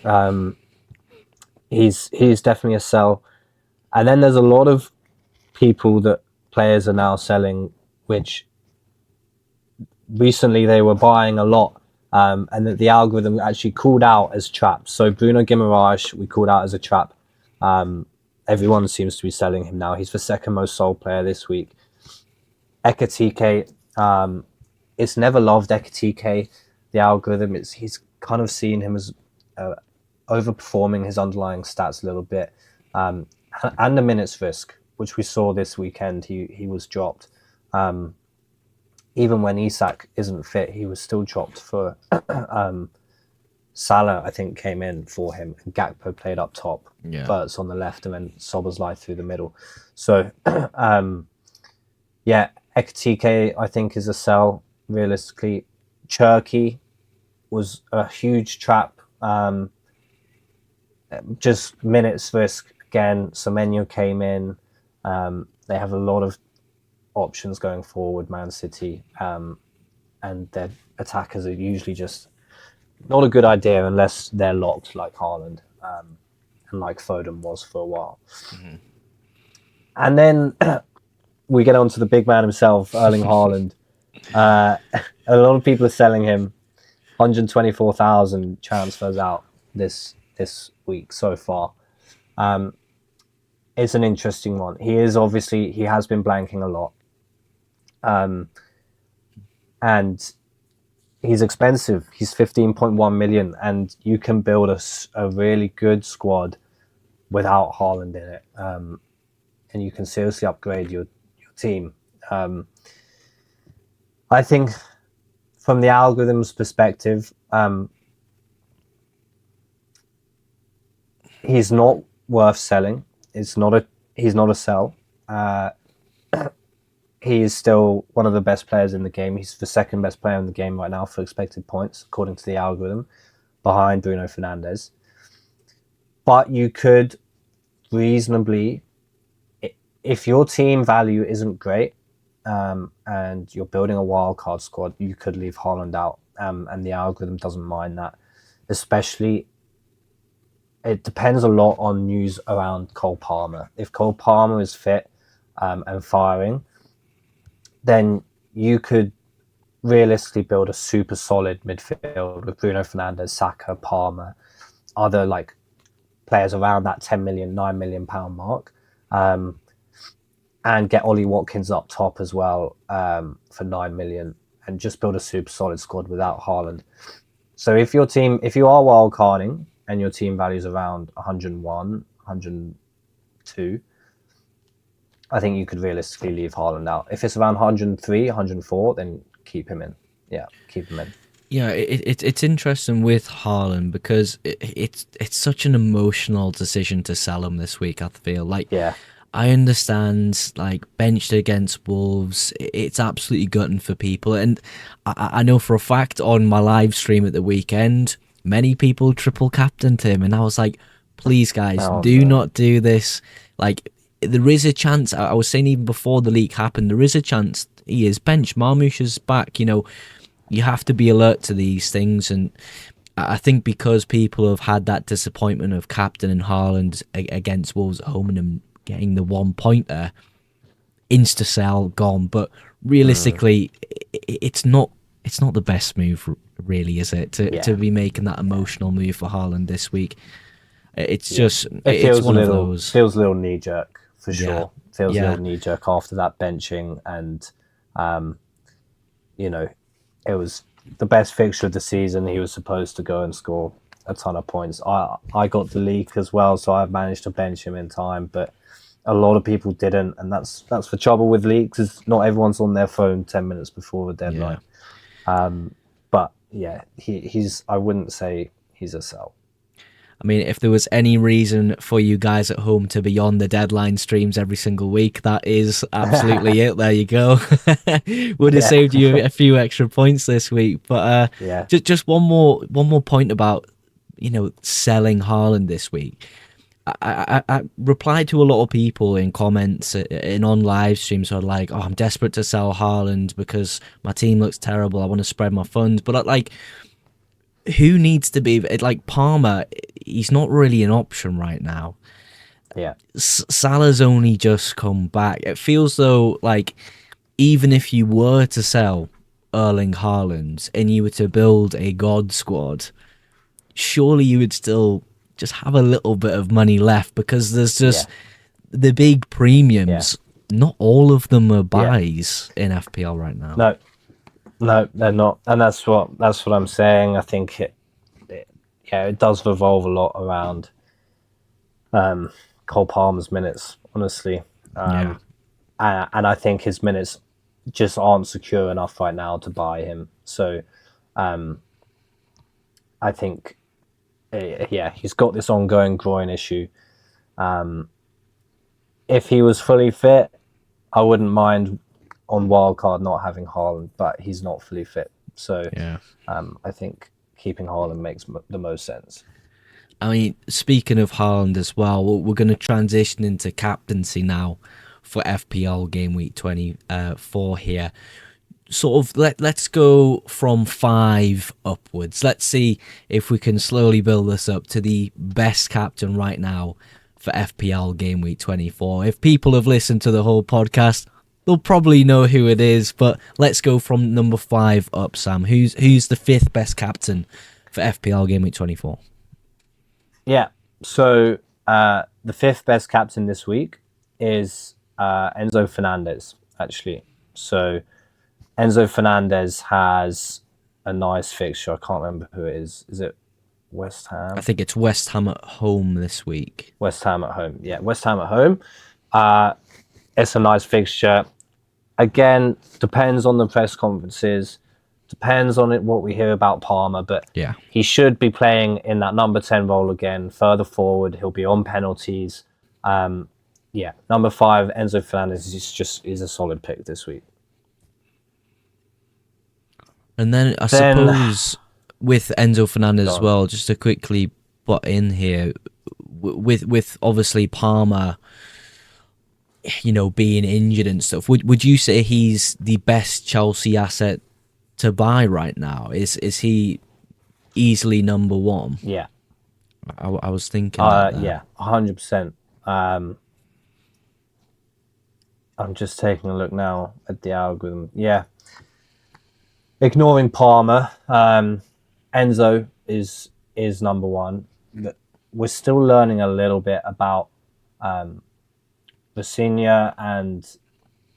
he's definitely a sell. And then there's a lot of people that players are now selling, which recently they were buying a lot, and that the algorithm actually called out as traps. So Bruno Guimaraes, we called out as a trap. Everyone seems to be selling him now. He's the second most sold player this week. Ekatike, it's never loved Ekatike. The algorithm, he's kind of seen him as overperforming his underlying stats a little bit, and the minutes risk, which we saw this weekend, he was dropped. Even when Isak isn't fit, he was still dropped for Salah, I think, came in for him, and Gakpo played up top, Yeah. Verts on the left, and then Szoboszlai through the middle. So, yeah, Ekatike, I think, is a sell, realistically. Cherky was a huge trap. Just minutes risk again. Semenyo came in. They have a lot of options going forward, Man City, and their attackers are usually just not a good idea unless they're locked like Haaland, and like Foden was for a while. Mm-hmm. And then we get on to the big man himself, Erling Haaland. A lot of people are selling him. 124,000 transfers out this week so far. It's an interesting one. He has been blanking a lot. And he's expensive. He's 15.1 million, and you can build a really good squad without Haaland in it. And you can seriously upgrade your team. I think from the algorithm's perspective, he's not worth selling. He's not a sell. He is still one of the best players in the game. He's the second best player in the game right now for expected points, according to the algorithm, behind Bruno Fernandes. But you could reasonably, if your team value isn't great, and you're building a wildcard squad, you could leave Haaland out, and the algorithm doesn't mind that. Especially, it depends a lot on news around Cole Palmer. If Cole Palmer is fit and firing, then you could realistically build a super solid midfield with Bruno Fernandes, Saka, Palmer, other like players around that 10 million, 9 million pound mark, and get Ollie Watkins up top as well for 9 million, and just build a super solid squad without Haaland. So if you are wildcarding and your team value is around 101, 102, I think you could realistically leave Haaland out. If it's around 103, 104, then keep him in. Yeah, keep him in. Yeah, it's interesting with Haaland because it's such an emotional decision to sell him this week. I feel like, Yeah, I understand, like, benched against Wolves, it's absolutely gutting for people, and I know for a fact on my live stream at the weekend, many people triple captained him, and I was like, please guys, oh do no, not do this. Like, there is a chance. I was saying even before the leak happened, there is a chance he is benched. Marmoush is back. You have to be alert to these things, and I think because people have had that disappointment of captain and Haaland against Wolves at home and him getting the 1 point there, insta sell gone. But realistically, it's not the best move, really, is it? To be making that emotional move for Haaland this week. It's just it's one of those. Feels a little knee jerk for Yeah. sure. Feels a Yeah. little knee jerk after that benching, and it was the best fixture of the season. He was supposed to go and score a ton of points. I got the leak as well, so I've managed to bench him in time, but a lot of people didn't, and that's the trouble with leaks, is not everyone's on their phone 10 minutes before the deadline. But yeah, he's I wouldn't say he's a sell. I mean, if there was any reason for you guys at home to be on the deadline streams every single week, that is absolutely it. There you go. Would have saved you a few extra points this week. But just one more point about selling Haaland this week. I replied to a lot of people in comments and on live streams who are like, "Oh, I'm desperate to sell Haaland because my team looks terrible. I want to spread my funds." But like, who needs to be like Palmer? He's not really an option right now. Yeah, Salah's only just come back. It feels though like even if you were to sell Erling Haaland and you were to build a God squad, surely you would still just have a little bit of money left, because there's just the big premiums. Not all of them are buys in FPL right now. No, they're not, and that's what I'm saying. I think it does revolve a lot around Cole Palmer's minutes, honestly. And I think his minutes just aren't secure enough right now to buy him. So I think he's got this ongoing groin issue. If he was fully fit, I wouldn't mind on wildcard not having Haaland, but he's not fully fit. So I think keeping Haaland makes the most sense. I mean, speaking of Haaland as well, we're going to transition into captaincy now for FPL Game Week 24 here. Sort of, let's go from 5 upwards. Let's see if we can slowly build this up to the best captain right now for FPL Game Week 24. If people have listened to the whole podcast, they'll probably know who it is, but let's go from number 5 up, Sam. Who's the 5th best captain for FPL Game Week 24? Yeah, so the 5th best captain this week is Enzo Fernandez, actually. So Enzo Fernandez has a nice fixture. I can't remember who it is. Is it West Ham? I think it's West Ham at home this week. West Ham at home. Yeah, West Ham at home. It's a nice fixture. Again, depends on the press conferences. Depends on what we hear about Palmer, but he should be playing in that number 10 role again. Further forward, he'll be on penalties. Number 5, Enzo Fernandez is a solid pick this week. And then I suppose with Enzo Fernandez as well, just to quickly butt in here, with obviously Palmer, being injured and stuff, would you say he's the best Chelsea asset to buy right now? Is he easily number 1? Yeah. I was thinking 100%. I'm just taking a look now at the algorithm. Yeah. Ignoring Palmer, Enzo is number 1. We're still learning a little bit about Vecina and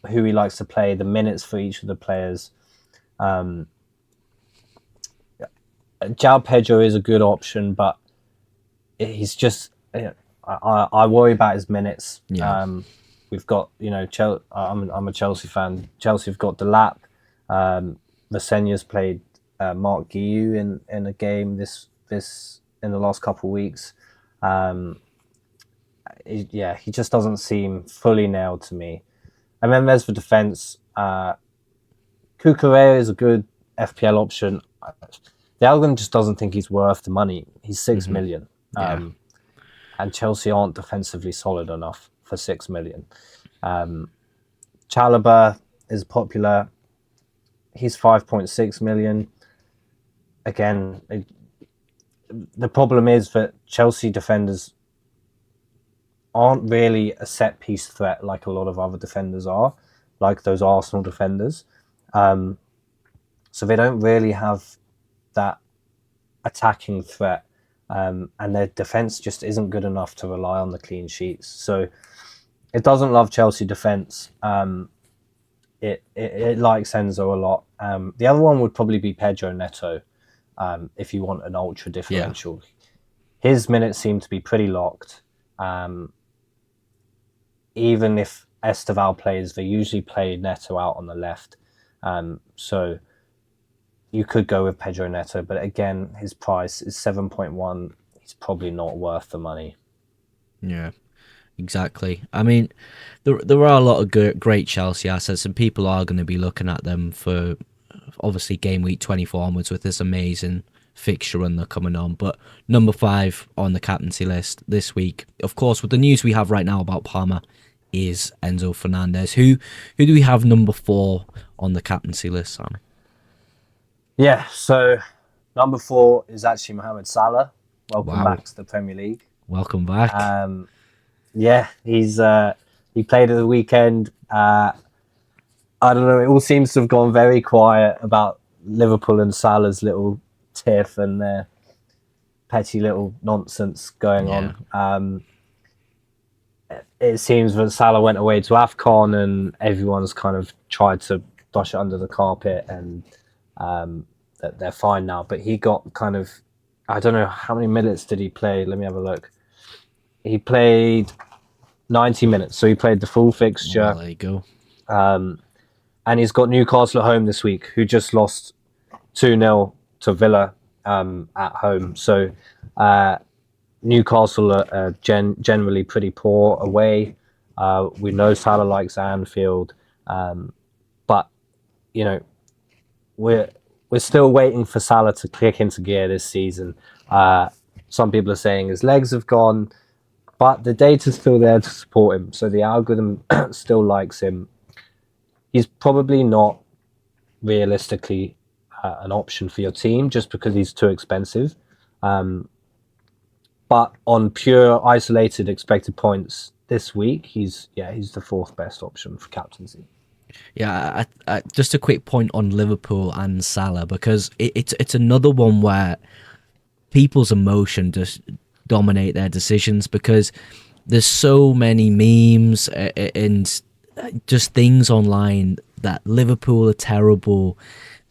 who he likes to play, the minutes for each of the players. João Pedro is a good option, but he's just I worry about his minutes. we've got, you know, I'm a Chelsea fan. Chelsea have got Delap. Masenya's played Mark Guiu in a game this in the last couple of weeks. He just doesn't seem fully nailed to me. And then there's the defense. Kukurea is a good FPL option. The algorithm just doesn't think he's worth the money. He's 6 million. And Chelsea aren't defensively solid enough for 6 million. Chalobah is popular. He's 5.6 million. Again, the problem is that Chelsea defenders aren't really a set piece threat like a lot of other defenders are, like those Arsenal defenders. So they don't really have that attacking threat, and their defense just isn't good enough to rely on the clean sheets. So it doesn't love Chelsea defense. It likes Enzo a lot. The other one would probably be Pedro Neto, if you want an ultra differential. His minutes seem to be pretty locked. Even if Esteval plays, they usually play Neto out on the left. So you could go with Pedro Neto, but again, his price is 7.1. He's probably not worth the money. Yeah, exactly. I mean, there are a lot of great Chelsea assets, and people are going to be looking at them for, obviously, game week 24 onwards with this amazing fixture run they're coming on. But number 5 on the captaincy list this week, of course, with the news we have right now about Palmer, is Enzo Fernandez. Who do we have number 4 on the captaincy list, Sam? Yeah, so number 4 is actually Mohamed Salah. Welcome back to the Premier League. Welcome back. He played at the weekend. I don't know, it all seems to have gone very quiet about Liverpool and Salah's little tiff and their petty little nonsense going on. It seems that Salah went away to AFCON and everyone's kind of tried to brush it under the carpet, and that they're fine now. But he got kind of, I don't know, how many minutes did he play? Let me have a look. He played 90 minutes, so he played the full fixture. Well, there you go. And he's got Newcastle at home this week, who just lost 2-0 to Villa at home. So Newcastle are generally pretty poor away. We know Salah likes Anfield, but you know, we're still waiting for Salah to kick into gear this season. Some people are saying his legs have gone, but the data's still there to support him. So the algorithm still likes him. He's probably not realistically an option for your team just because he's too expensive. But on pure isolated expected points this week, he's the 4th best option for captaincy. Yeah, just a quick point on Liverpool and Salah, because it's another one where people's emotion just dominate their decisions, because there's so many memes and just things online that Liverpool are terrible,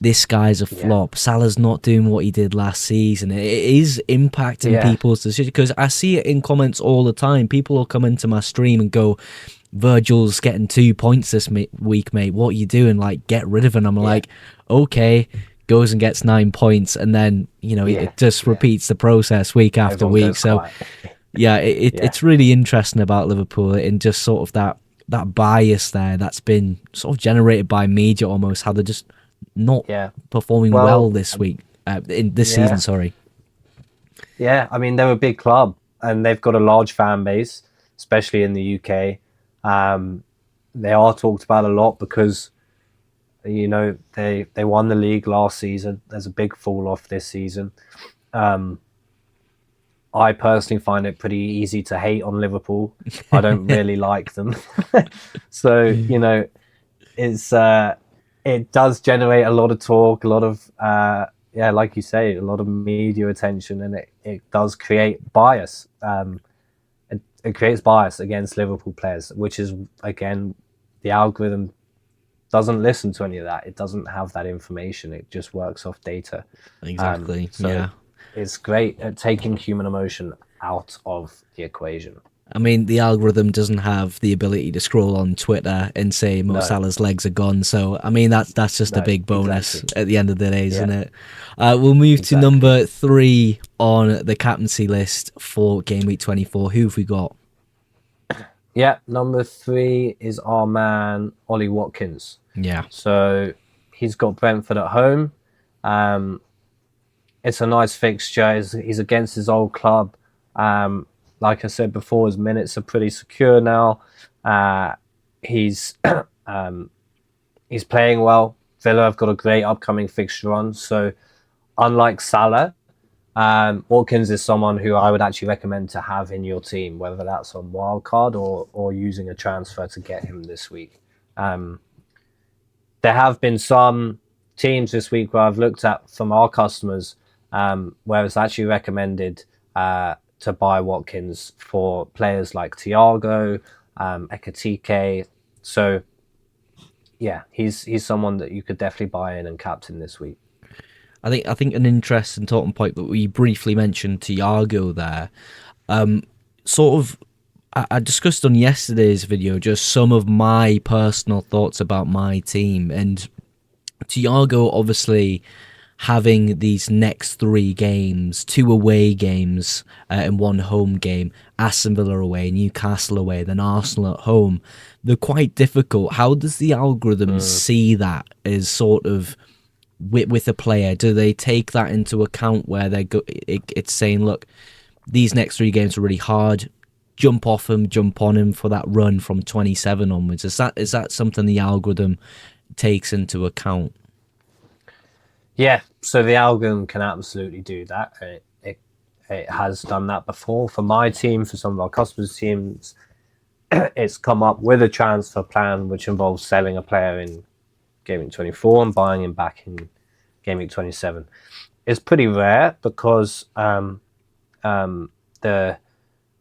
this guy's a flop, Salah's not doing what he did last season. It is impacting people's decisions, because I see it in comments all the time. People will come into my stream and go, Virgil's getting 2 points this week, mate, what are you doing? Like, get rid of him. I'm like, okay, goes and gets 9 points, and then, you know, it just repeats the process week after week. So it's really interesting about Liverpool, and just sort of that bias there that's been sort of generated by media almost, how they're just not performing well this week, in this season, sorry. Yeah, I mean, they're a big club and they've got a large fan base, especially in the UK. They are talked about a lot because, you know, they won the league last season. There's a big fall off this season. I personally find it pretty easy to hate on Liverpool. I don't really like them. So, you know, it does generate a lot of talk, a lot of, like you say, a lot of media attention, and it does create bias. It creates bias against Liverpool players, which is, again, the algorithm doesn't listen to any of that. It doesn't have that information. It just works off data. Exactly. It's great at taking human emotion out of the equation. I mean, the algorithm doesn't have the ability to scroll on Twitter and say Mo No, Salah's legs are gone. So, I mean, that's just a no, big bonus exactly. at the end of the day, Yeah, isn't it? We'll move to exactly. number 3 on the captaincy list for Game Week 24. Who have we got? Yeah, number 3 is our man Ollie Watkins. Yeah. So he's got Brentford at home. Um, it's a nice fixture. He's against his old club. Um, like I said before, his minutes are pretty secure now. He's he's playing well. Villa have got a great upcoming fixture on. So unlike Salah, Watkins is someone who I would actually recommend to have in your team, whether that's on wildcard or using a transfer to get him this week. Um, there have been some teams this week where I've looked at from our customers where it's actually recommended to buy Watkins for players like Thiago, Ekatike. So yeah, he's someone that you could definitely buy in and captain this week. I think an interesting talking point that we briefly mentioned Thiago there. Sort of, I discussed on yesterday's video just some of my personal thoughts about my team, and Thiago obviously having these next 3 games, 2 away games and 1 home game, Aston Villa away, Newcastle away, then Arsenal at home. They're quite difficult. How does the algorithm see that as sort of with a player? Do they take that into account where it's saying, look, these next 3 games are really hard. Jump off him, jump on him for that run from 27 onwards. Is that something the algorithm takes into account? Yeah, so the algorithm can absolutely do that. It has done that before for my team, for some of our customers' teams. It's come up with a transfer plan which involves selling a player in Game Week 24 and buying him back in Game Week 27. It's pretty rare because the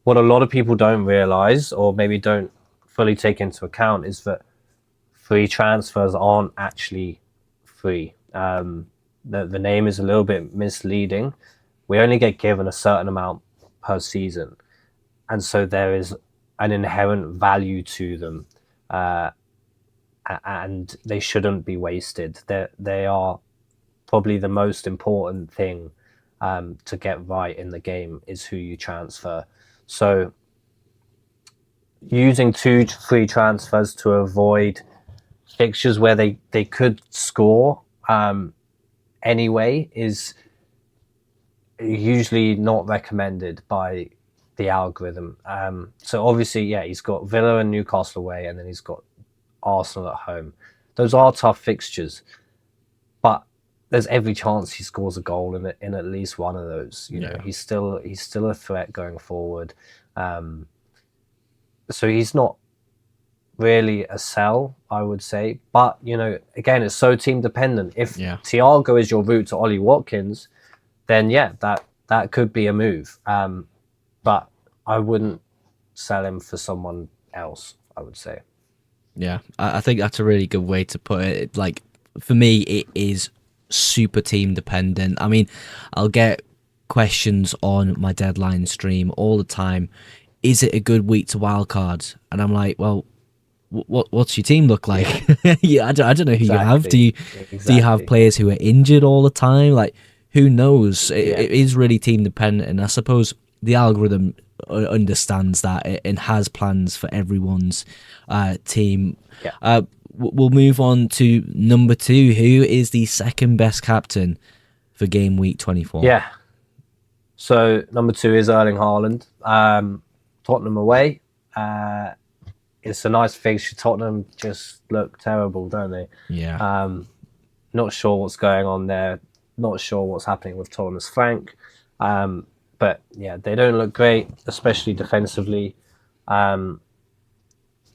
what a lot of people don't realize or maybe don't fully take into account is that free transfers aren't actually free. The name is a little bit misleading. We only get given a certain amount per season, and so there is an inherent value to them, and they shouldn't be wasted. They are probably the most important thing to get right in the game is who you transfer. So using 2 free transfers to avoid fixtures where they could score anyway is usually not recommended by the algorithm. So obviously, yeah, he's got Villa and Newcastle away, and then he's got Arsenal at home. Those are tough fixtures, but there's every chance he scores a goal in at least one of those. You know, he's still a threat going forward. So he's not really a sell, I would say. But, you know, again, it's so team dependent. If Thiago is your route to Ollie Watkins, then yeah, that could be a move. But I wouldn't sell him for someone else, I would say. Yeah, I think that's a really good way to put it. Like, for me, it is super team dependent. I mean, I'll get questions on my deadline stream all the time. Is it a good week to wildcard? And I'm like, well, what's your team look like? Yeah, I don't know who you have. Do you have players who are injured all the time? Like, who knows? It is really team dependent, and I suppose the algorithm understands that and has plans for everyone's team. We'll move on to number 2. Who is the second best captain for Game Week 24? Yeah. So number 2 is Erling Haaland. Tottenham away. It's a nice fixture. Tottenham just look terrible, don't they? Yeah. Not sure what's going on there. Not sure what's happening with Thomas Frank. But yeah, they don't look great, especially defensively. What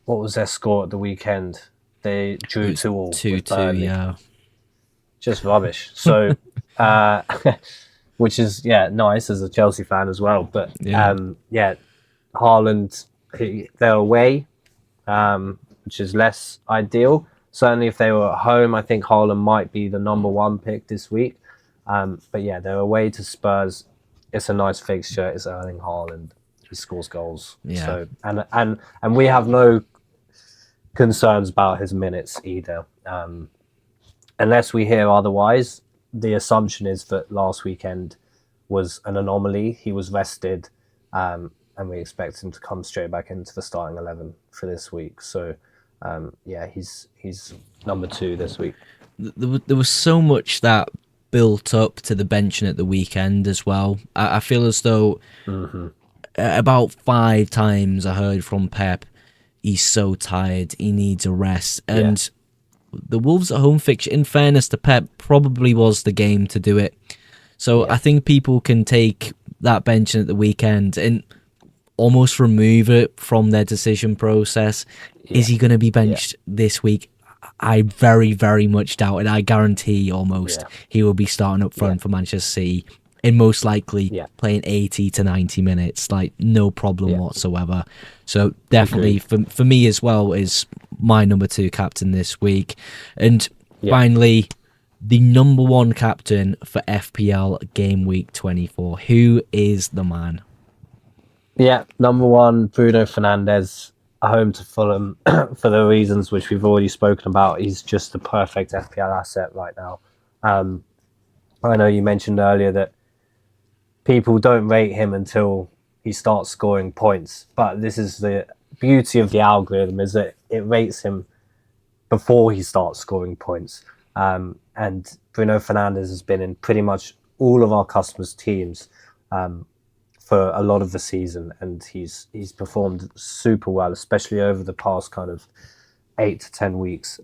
was their score at the weekend? They drew 2-2 with Burnley. Yeah. Just rubbish. So, which is nice as a Chelsea fan as well. But Haaland, they're away, which is less ideal. Certainly, if they were at home, I think Haaland might be the number 1 pick this week. But yeah, they're away to Spurs. It's a nice fixture. It's Erling Haaland. he scores goals. Yeah. So and we have no concerns about his minutes either. Unless we hear otherwise, the assumption is that last weekend was an anomaly. He was rested, and we expect him to come straight back into the starting 11 for this week. So, yeah, he's number 2 this week. There was so much that built up to the benching at the weekend as well. I feel as though about 5 times I heard from Pep, he's so tired, he needs a rest. And the Wolves at home fixture, in fairness to Pep, probably was the game to do it. So I think people can take that benching at the weekend and almost remove it from their decision process. Is he going to be benched this week? I very, very much doubt it. I guarantee almost he will be starting up front for Manchester City and most likely playing 80 to 90 minutes, like no problem whatsoever. So definitely for me as well is my number 2 captain this week. And finally, the number 1 captain for FPL Game Week 24. Who is the man? Yeah, number 1, Bruno Fernandes, home to Fulham for the reasons which we've already spoken about. He's just the perfect FPL asset right now. I know you mentioned earlier that people don't rate him until he starts scoring points, but this is the beauty of the algorithm, is that it rates him before he starts scoring points. And Bruno Fernandes has been in pretty much all of our customers' teams for a lot of the season, and he's performed super well, especially over the past kind of 8 to 10 weeks.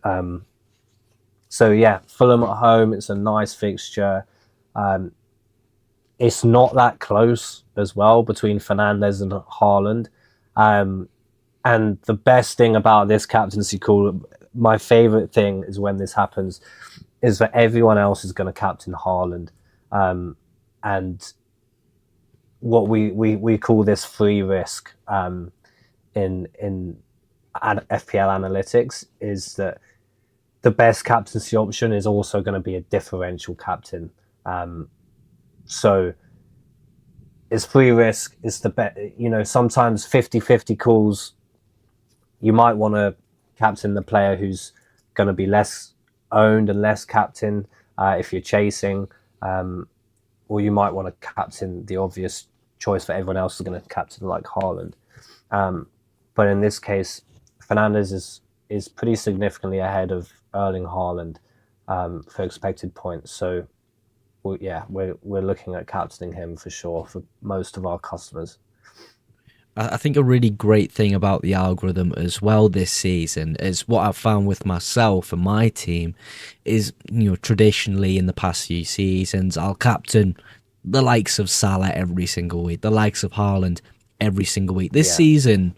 So yeah, Fulham at home, it's a nice fixture. It's not that close as well between Fernandes and Haaland. And the best thing about this captaincy call, my favourite thing is when this happens, is that everyone else is going to captain Haaland. And what we call this free risk in FPL analytics is that the best captaincy option is also going to be a differential captain. So it's free risk. It's the bet. Sometimes 50-50 calls. You might want to captain the player who's going to be less owned and less captain if you're chasing, or you might want to captain the obvious choice for everyone else is going to captain like Haaland. But in this case, Fernandes is pretty significantly ahead of Erling Haaland for expected points. So we're looking at captaining him for sure for most of our customers. I think a really great thing about the algorithm as well this season is what I've found with myself and my team is, traditionally in the past few seasons, I'll captain the likes of Salah every single week, the likes of Haaland every single week. This season,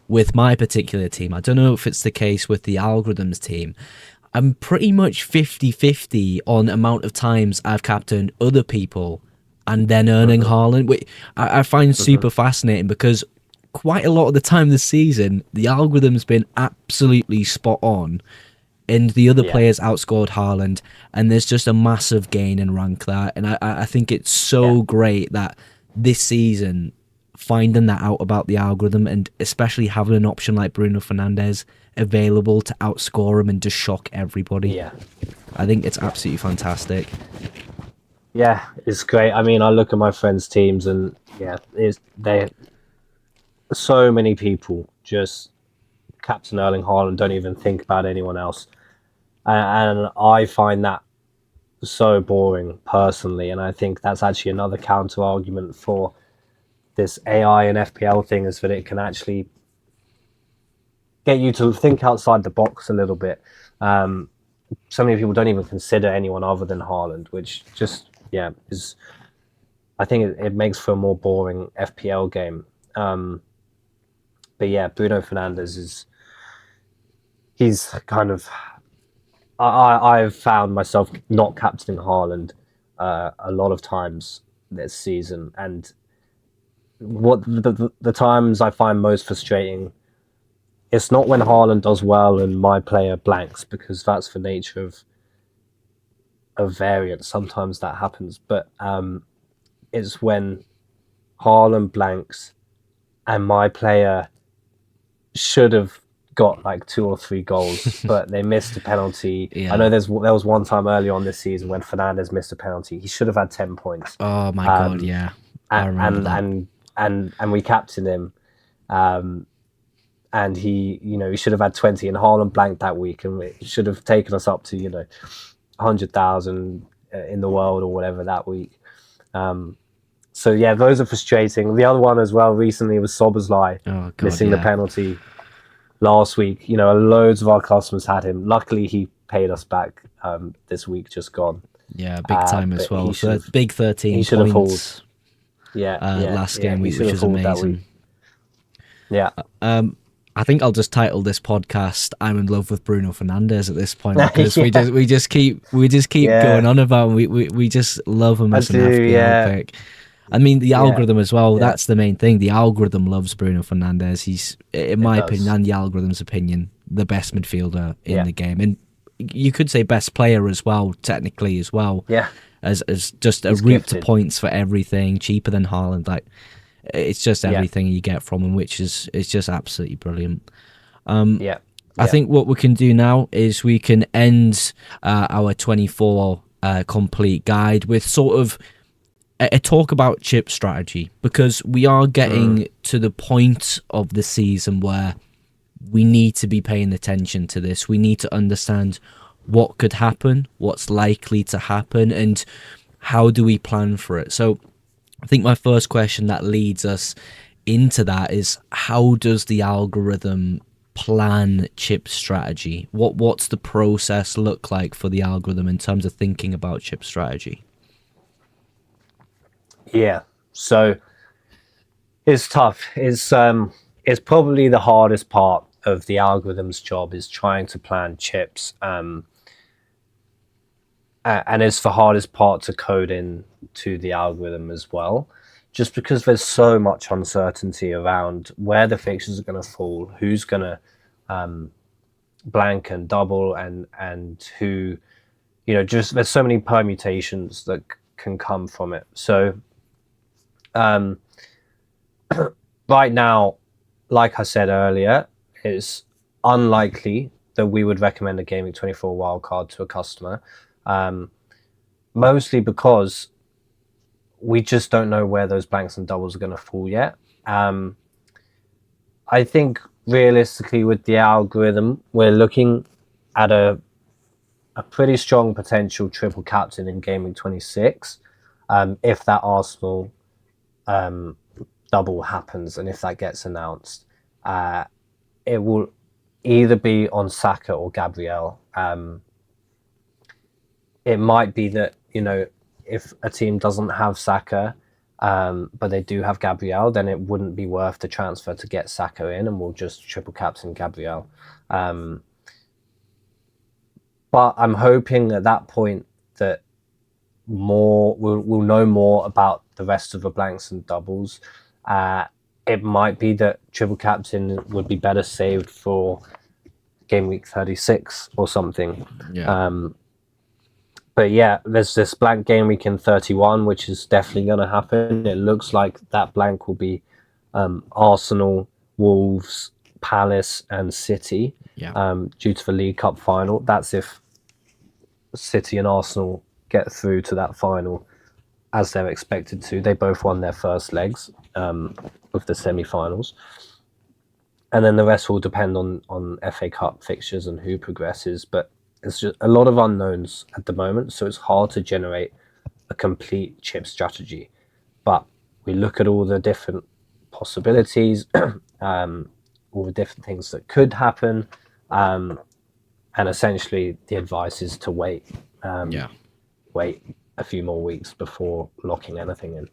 with my particular team, I don't know if it's the case with the algorithms team, I'm pretty much 50-50 on amount of times I've captained other people and then earning Haaland, which I find super fascinating because quite a lot of the time this season, the algorithm's been absolutely spot on and the other players outscored Haaland, and there's just a massive gain in rank there. And I think it's so great that this season, finding that out about the algorithm and especially having an option like Bruno Fernandes available to outscore him and just shock everybody. Yeah. I think it's absolutely fantastic. Yeah, it's great. I mean, I look at my friends' teams and so many people just captain Erling Haaland, don't even think about anyone else. And I find that so boring personally. And I think that's actually another counter argument for this AI and FPL thing, is that it can actually get you to think outside the box a little bit. So many people don't even consider anyone other than Haaland, which just, is, I think it makes for a more boring FPL game. But yeah, Bruno Fernandes he's kind of, I've found myself not captaining Haaland a lot of times this season, and what the times I find most frustrating, it's not when Haaland does well and my player blanks, because that's the nature of variance. Sometimes that happens, but it's when Haaland blanks and my player should have got like 2 or 3 goals, but they missed a penalty. Yeah. I know there was one time earlier on this season when Fernandes missed a penalty. He should have had 10 points. Oh my God, yeah. I remember that. And we captained him. And he should have had 20, and Haaland blanked that week, and it should have taken us up to 100,000 in the world or whatever that week. So yeah, those are frustrating. The other one as well recently was Szoboszlai missing the penalty last week. Loads of our customers had him. Luckily, he paid us back this week, just gone. Yeah, big time as well. So big 13 he should points. Have hauled. Last game week, which was amazing. Yeah. I think I'll just title this podcast "I'm in love with Bruno Fernandes" at this point, because we just keep going on about him. We just love him as an FPL pick. I mean, the algorithm as well. Yeah. That's the main thing. The algorithm loves Bruno Fernandes. He's, in my opinion, and the algorithm's opinion, the best midfielder in the game, and you could say best player as well, technically as well. Yeah. As just a route to points for everything, cheaper than Haaland. Like, it's just everything you get from him, which is just absolutely brilliant. I think what we can do now is we can end our 24 complete guide with sort of a talk about chip strategy, because we are getting to the point of the season where we need to be paying attention to this. We need to understand what could happen, what's likely to happen, and how do we plan for it. So I think my first question that leads us into that is, how does the algorithm plan chip strategy? What's the process look like for the algorithm in terms of thinking about chip strategy? Yeah, so it's tough. It's probably the hardest part of the algorithm's job, is trying to plan chips, and it's the hardest part to code in to the algorithm as well, just because there's so much uncertainty around where the fixtures are going to fall, who's going to blank and double, and who, just there's so many permutations that can come from it. So right now, like I said earlier, it's unlikely that we would recommend a GameWeek 24 wildcard to a customer, mostly because we just don't know where those blanks and doubles are going to fall yet. I think realistically with the algorithm, we're looking at a pretty strong potential triple captain in GameWeek 26, if that Arsenal double happens, and if that gets announced. It will either be on Saka or Gabriel. It might be that, if a team doesn't have Saka, but they do have Gabriel, then it wouldn't be worth the transfer to get Saka in, and we'll just triple captain Gabriel. But I'm hoping at that point that we'll know more about the rest of the blanks and doubles. It might be that triple captain would be better saved for game week 36 or something. But yeah, there's this blank game week in 31, which is definitely going to happen. It looks like that blank will be Arsenal, Wolves, Palace, and City, due to the League Cup final. That's if City and Arsenal get through to that final as they're expected to. They both won their first legs of the semi-finals. And then the rest will depend on FA Cup fixtures and who progresses. But it's just a lot of unknowns at the moment, so it's hard to generate a complete chip strategy. But we look at all the different possibilities, all the different things that could happen, and essentially the advice is to wait a few more weeks before locking anything in.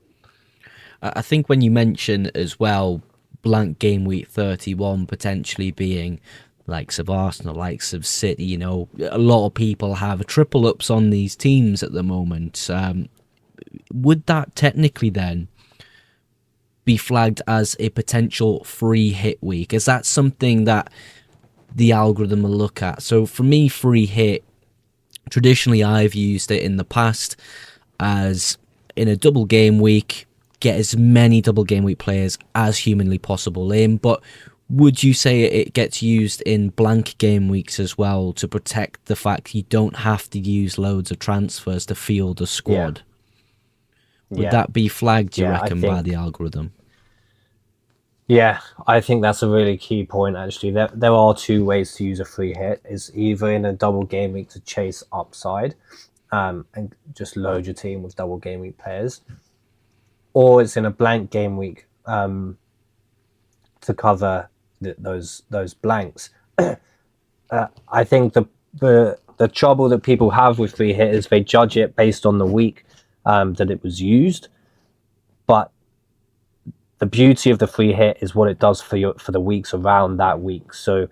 I think when you mention as well blank game week 31 potentially being likes of Arsenal, likes of City, a lot of people have triple ups on these teams at the moment. Would that technically then be flagged as a potential free hit week? Is that something that the algorithm will look at? So for me, free hit, traditionally I've used it in the past as in a double game week, get as many double game week players as humanly possible in. But would you say it gets used in blank game weeks as well to protect the fact you don't have to use loads of transfers to field a squad? Would that be flagged, you reckon, by the algorithm? Yeah, I think that's a really key point, actually. There are two ways to use a free hit. It's either in a double game week to chase upside and just load your team with double game week players, or it's in a blank game week to cover those blanks. I think the trouble that people have with free hit is they judge it based on the week that it was used, but the beauty of the free hit is what it does for the weeks around that week. So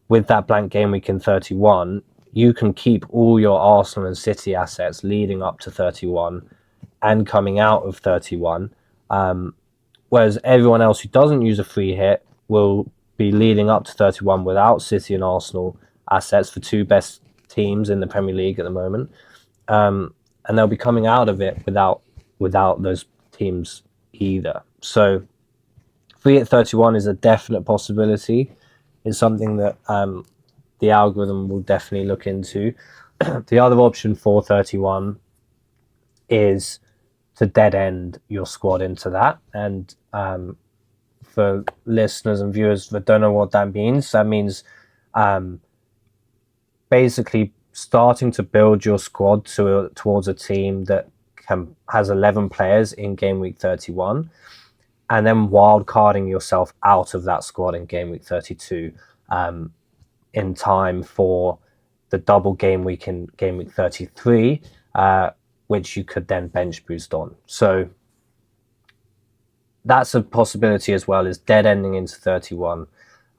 with that blank game week in 31, you can keep all your Arsenal and City assets leading up to 31 and coming out of 31, whereas everyone else who doesn't use a free hit will be leading up to 31 without City and Arsenal assets, for two best teams in the Premier League at the moment, and they'll be coming out of it without those teams either. So free hit 31 is a definite possibility. It's something that the algorithm will definitely look into. The other option for 31 is to dead end your squad into that. And for listeners and viewers that don't know what that means basically starting to build your squad towards a team that has 11 players in game week 31, and then wildcarding yourself out of that squad in game week 32 in time for the double game week in game week 33, which you could then bench boost on. So that's a possibility as well, is dead ending into 31,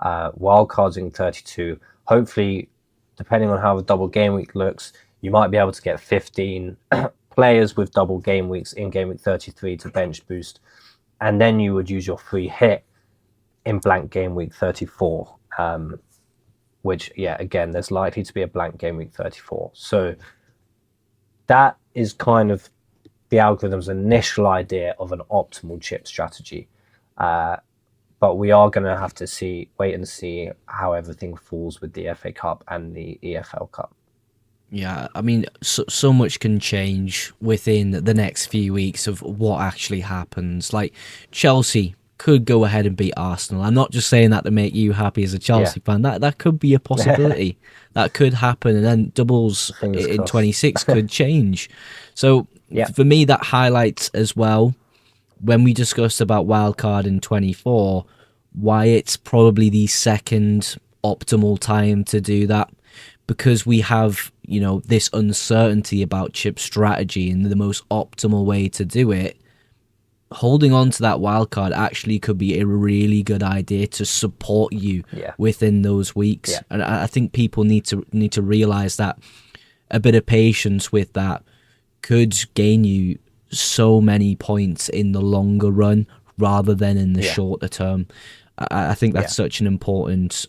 wildcarding 32. Hopefully, depending on how the double game week looks, you might be able to get 15 players with double game weeks in game week 33 to bench boost, and then you would use your free hit in blank game week 34, which, yeah, again, there's likely to be a blank game week 34. So that is kind of the algorithm's initial idea of an optimal chip strategy. But we are going to have to wait and see how everything falls with the FA Cup and the EFL Cup. Yeah, I mean, so much can change within the next few weeks of what actually happens. Like, Chelsea could go ahead and beat Arsenal. I'm not just saying that to make you happy as a Chelsea fan. That could be a possibility. That could happen, and then doubles in 26 could change. So for me, that highlights as well, when we discussed about wildcard in 24, why it's probably the second optimal time to do that, because we have, this uncertainty about chip strategy and the most optimal way to do it. Holding on to that wildcard actually could be a really good idea to support you within those weeks. And I think people need to realize that a bit of patience with that could gain you so many points in the longer run rather than in the shorter term. I think that's such an important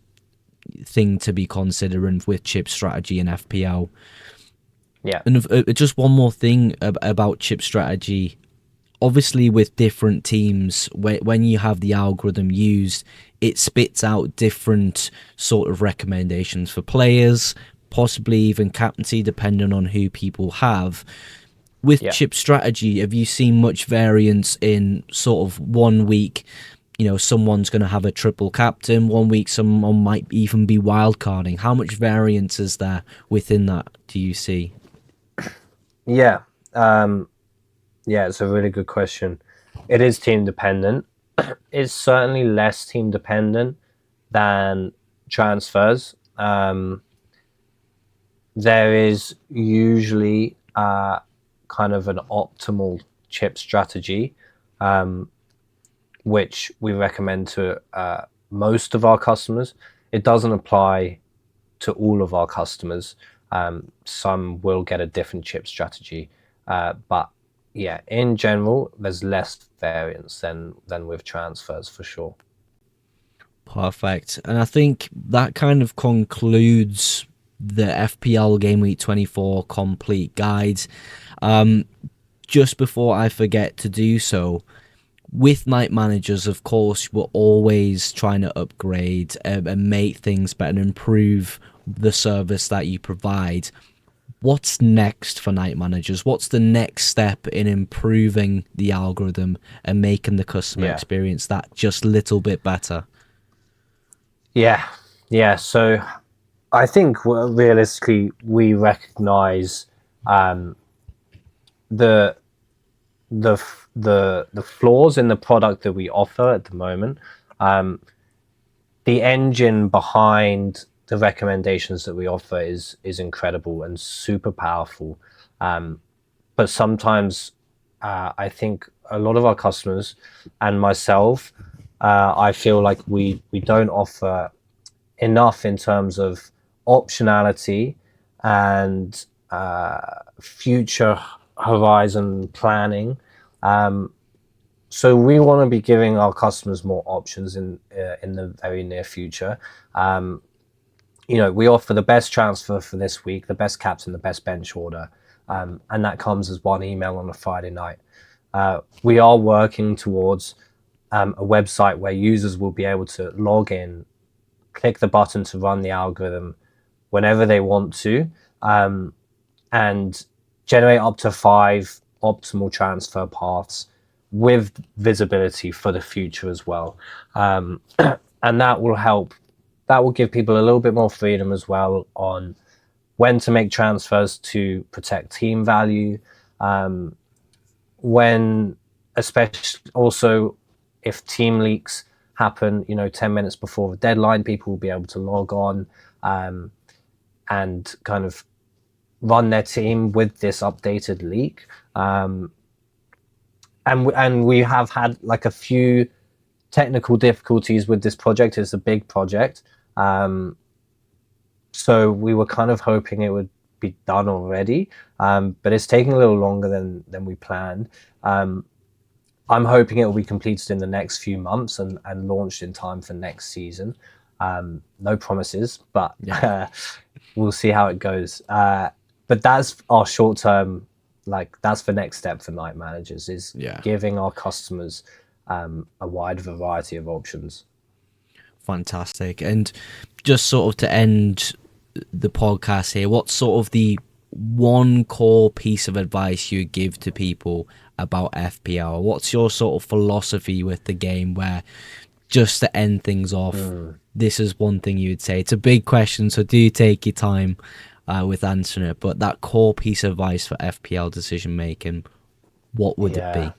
thing to be considering with chip strategy and FPL. And just one more thing about chip strategy. Obviously, with different teams, when you have the algorithm used, it spits out different sort of recommendations for players, possibly even captaincy, depending on who people have. With chip strategy, have you seen much variance in sort of 1 week? Someone's going to have a triple captain. 1 week, someone might even be wildcarding. How much variance is there within that, do you see? Yeah, it's a really good question. It is team dependent. It's certainly less team dependent than transfers. There is usually kind of an optimal chip strategy, which we recommend to most of our customers. It doesn't apply to all of our customers. Some will get a different chip strategy, but yeah, in general, there's less variance than with transfers for sure. Perfect. And I think that kind of concludes the FPL Game Week 24 complete guide. Just before I forget to do so, with night managers, of course, we're always trying to upgrade and make things better and improve the service that you provide. What's next for night managers? What's the next step in improving the algorithm and making the customer experience that just a little bit better? Yeah. So I think realistically, we recognize the the flaws in the product that we offer at the moment. The engine behind the recommendations that we offer is incredible and super powerful. But sometimes I think a lot of our customers and myself, I feel like we don't offer enough in terms of optionality and future horizon planning. So we want to be giving our customers more options in the very near future. We offer the best transfer for this week, the best captain, the best bench order, and that comes as one email on a Friday night. We are working towards a website where users will be able to log in, click the button to run the algorithm whenever they want to, and generate up to 5 optimal transfer paths with visibility for the future as well. And that will help. That will give people a little bit more freedom as well on when to make transfers to protect team value. When, especially also if team leaks happen, 10 minutes before the deadline, people will be able to log on and kind of run their team with this updated leak. And we have had like a few technical difficulties with this project. It's a big project. So we were kind of hoping it would be done already, but it's taking a little longer than we planned. I'm hoping it will be completed in the next few months and launched in time for next season. No promises, but we'll see how it goes. But that's our short term, that's the next step for night managers, is giving our customers a wide variety of options. Fantastic. And just sort of to end the podcast here, what's sort of the one core piece of advice you give to people about FPL? What's your sort of philosophy with the game, where, just to end things off, this is one thing you would say? It's a big question, so do take your time with answering it, but that core piece of advice for FPL decision making, what would it be?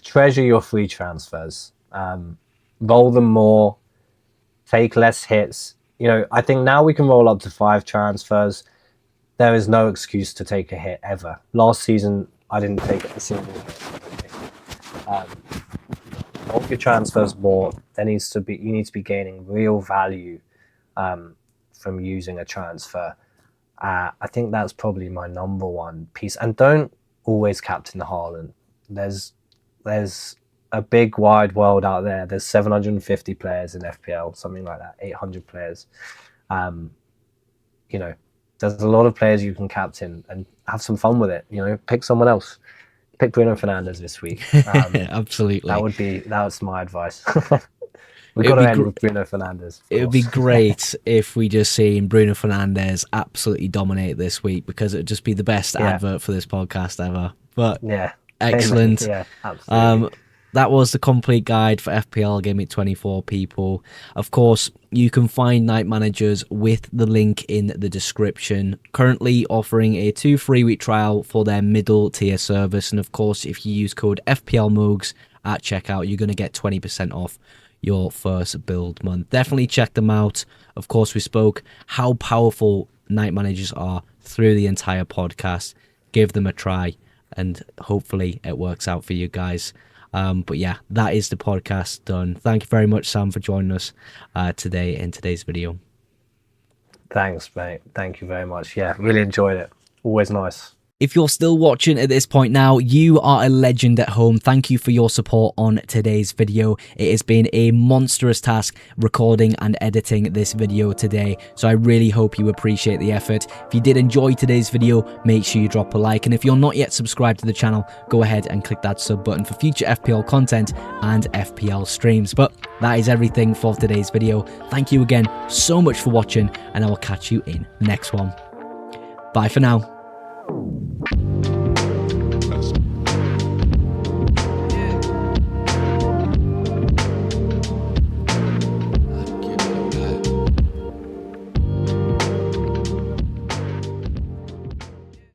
Treasure your free transfers. Roll them more, take less hits. I think now we can roll up to 5 transfers. There is no excuse to take a hit ever. Last season, I didn't take a single hit. Roll your transfers more. You need to be gaining real value from using a transfer. I think that's probably my number one piece. And don't always captain Haaland. There's a big wide world out there. There's 750 players in FPL, something like that, 800 players. There's a lot of players you can captain and have some fun with it. Pick someone else. Pick Bruno Fernandes this week. Absolutely. That's my advice. We've got to end with Bruno Fernandes. It would be great if we just seen Bruno Fernandes absolutely dominate this week, because it would just be the best advert for this podcast ever. But excellent. Yeah, absolutely. That was the complete guide for FPL GameWeek 24, people. Of course, you can find Night Managers with the link in the description. Currently offering a 2 free-week trial for their middle tier service. And of course, if you use code FPLMUGS at checkout, you're going to get 20% off your first build month. Definitely check them out. Of course, we spoke how powerful Night Managers are through the entire podcast. Give them a try, and hopefully it works out for you guys. But yeah, that is the podcast done. Thank you very much, Sam, for joining us today in today's video. Thanks, mate. Thank you very much. Yeah, really enjoyed it. Always nice. If you're still watching at this point now, you are a legend at home. Thank you for your support on today's video. It has been a monstrous task recording and editing this video today, so I really hope you appreciate the effort. If you did enjoy today's video, make sure you drop a like, and if you're not yet subscribed to the channel, go ahead and click that sub button for future FPL content and FPL streams. But that is everything for today's video. Thank you again so much for watching, and I will catch you in the next one. Bye for now.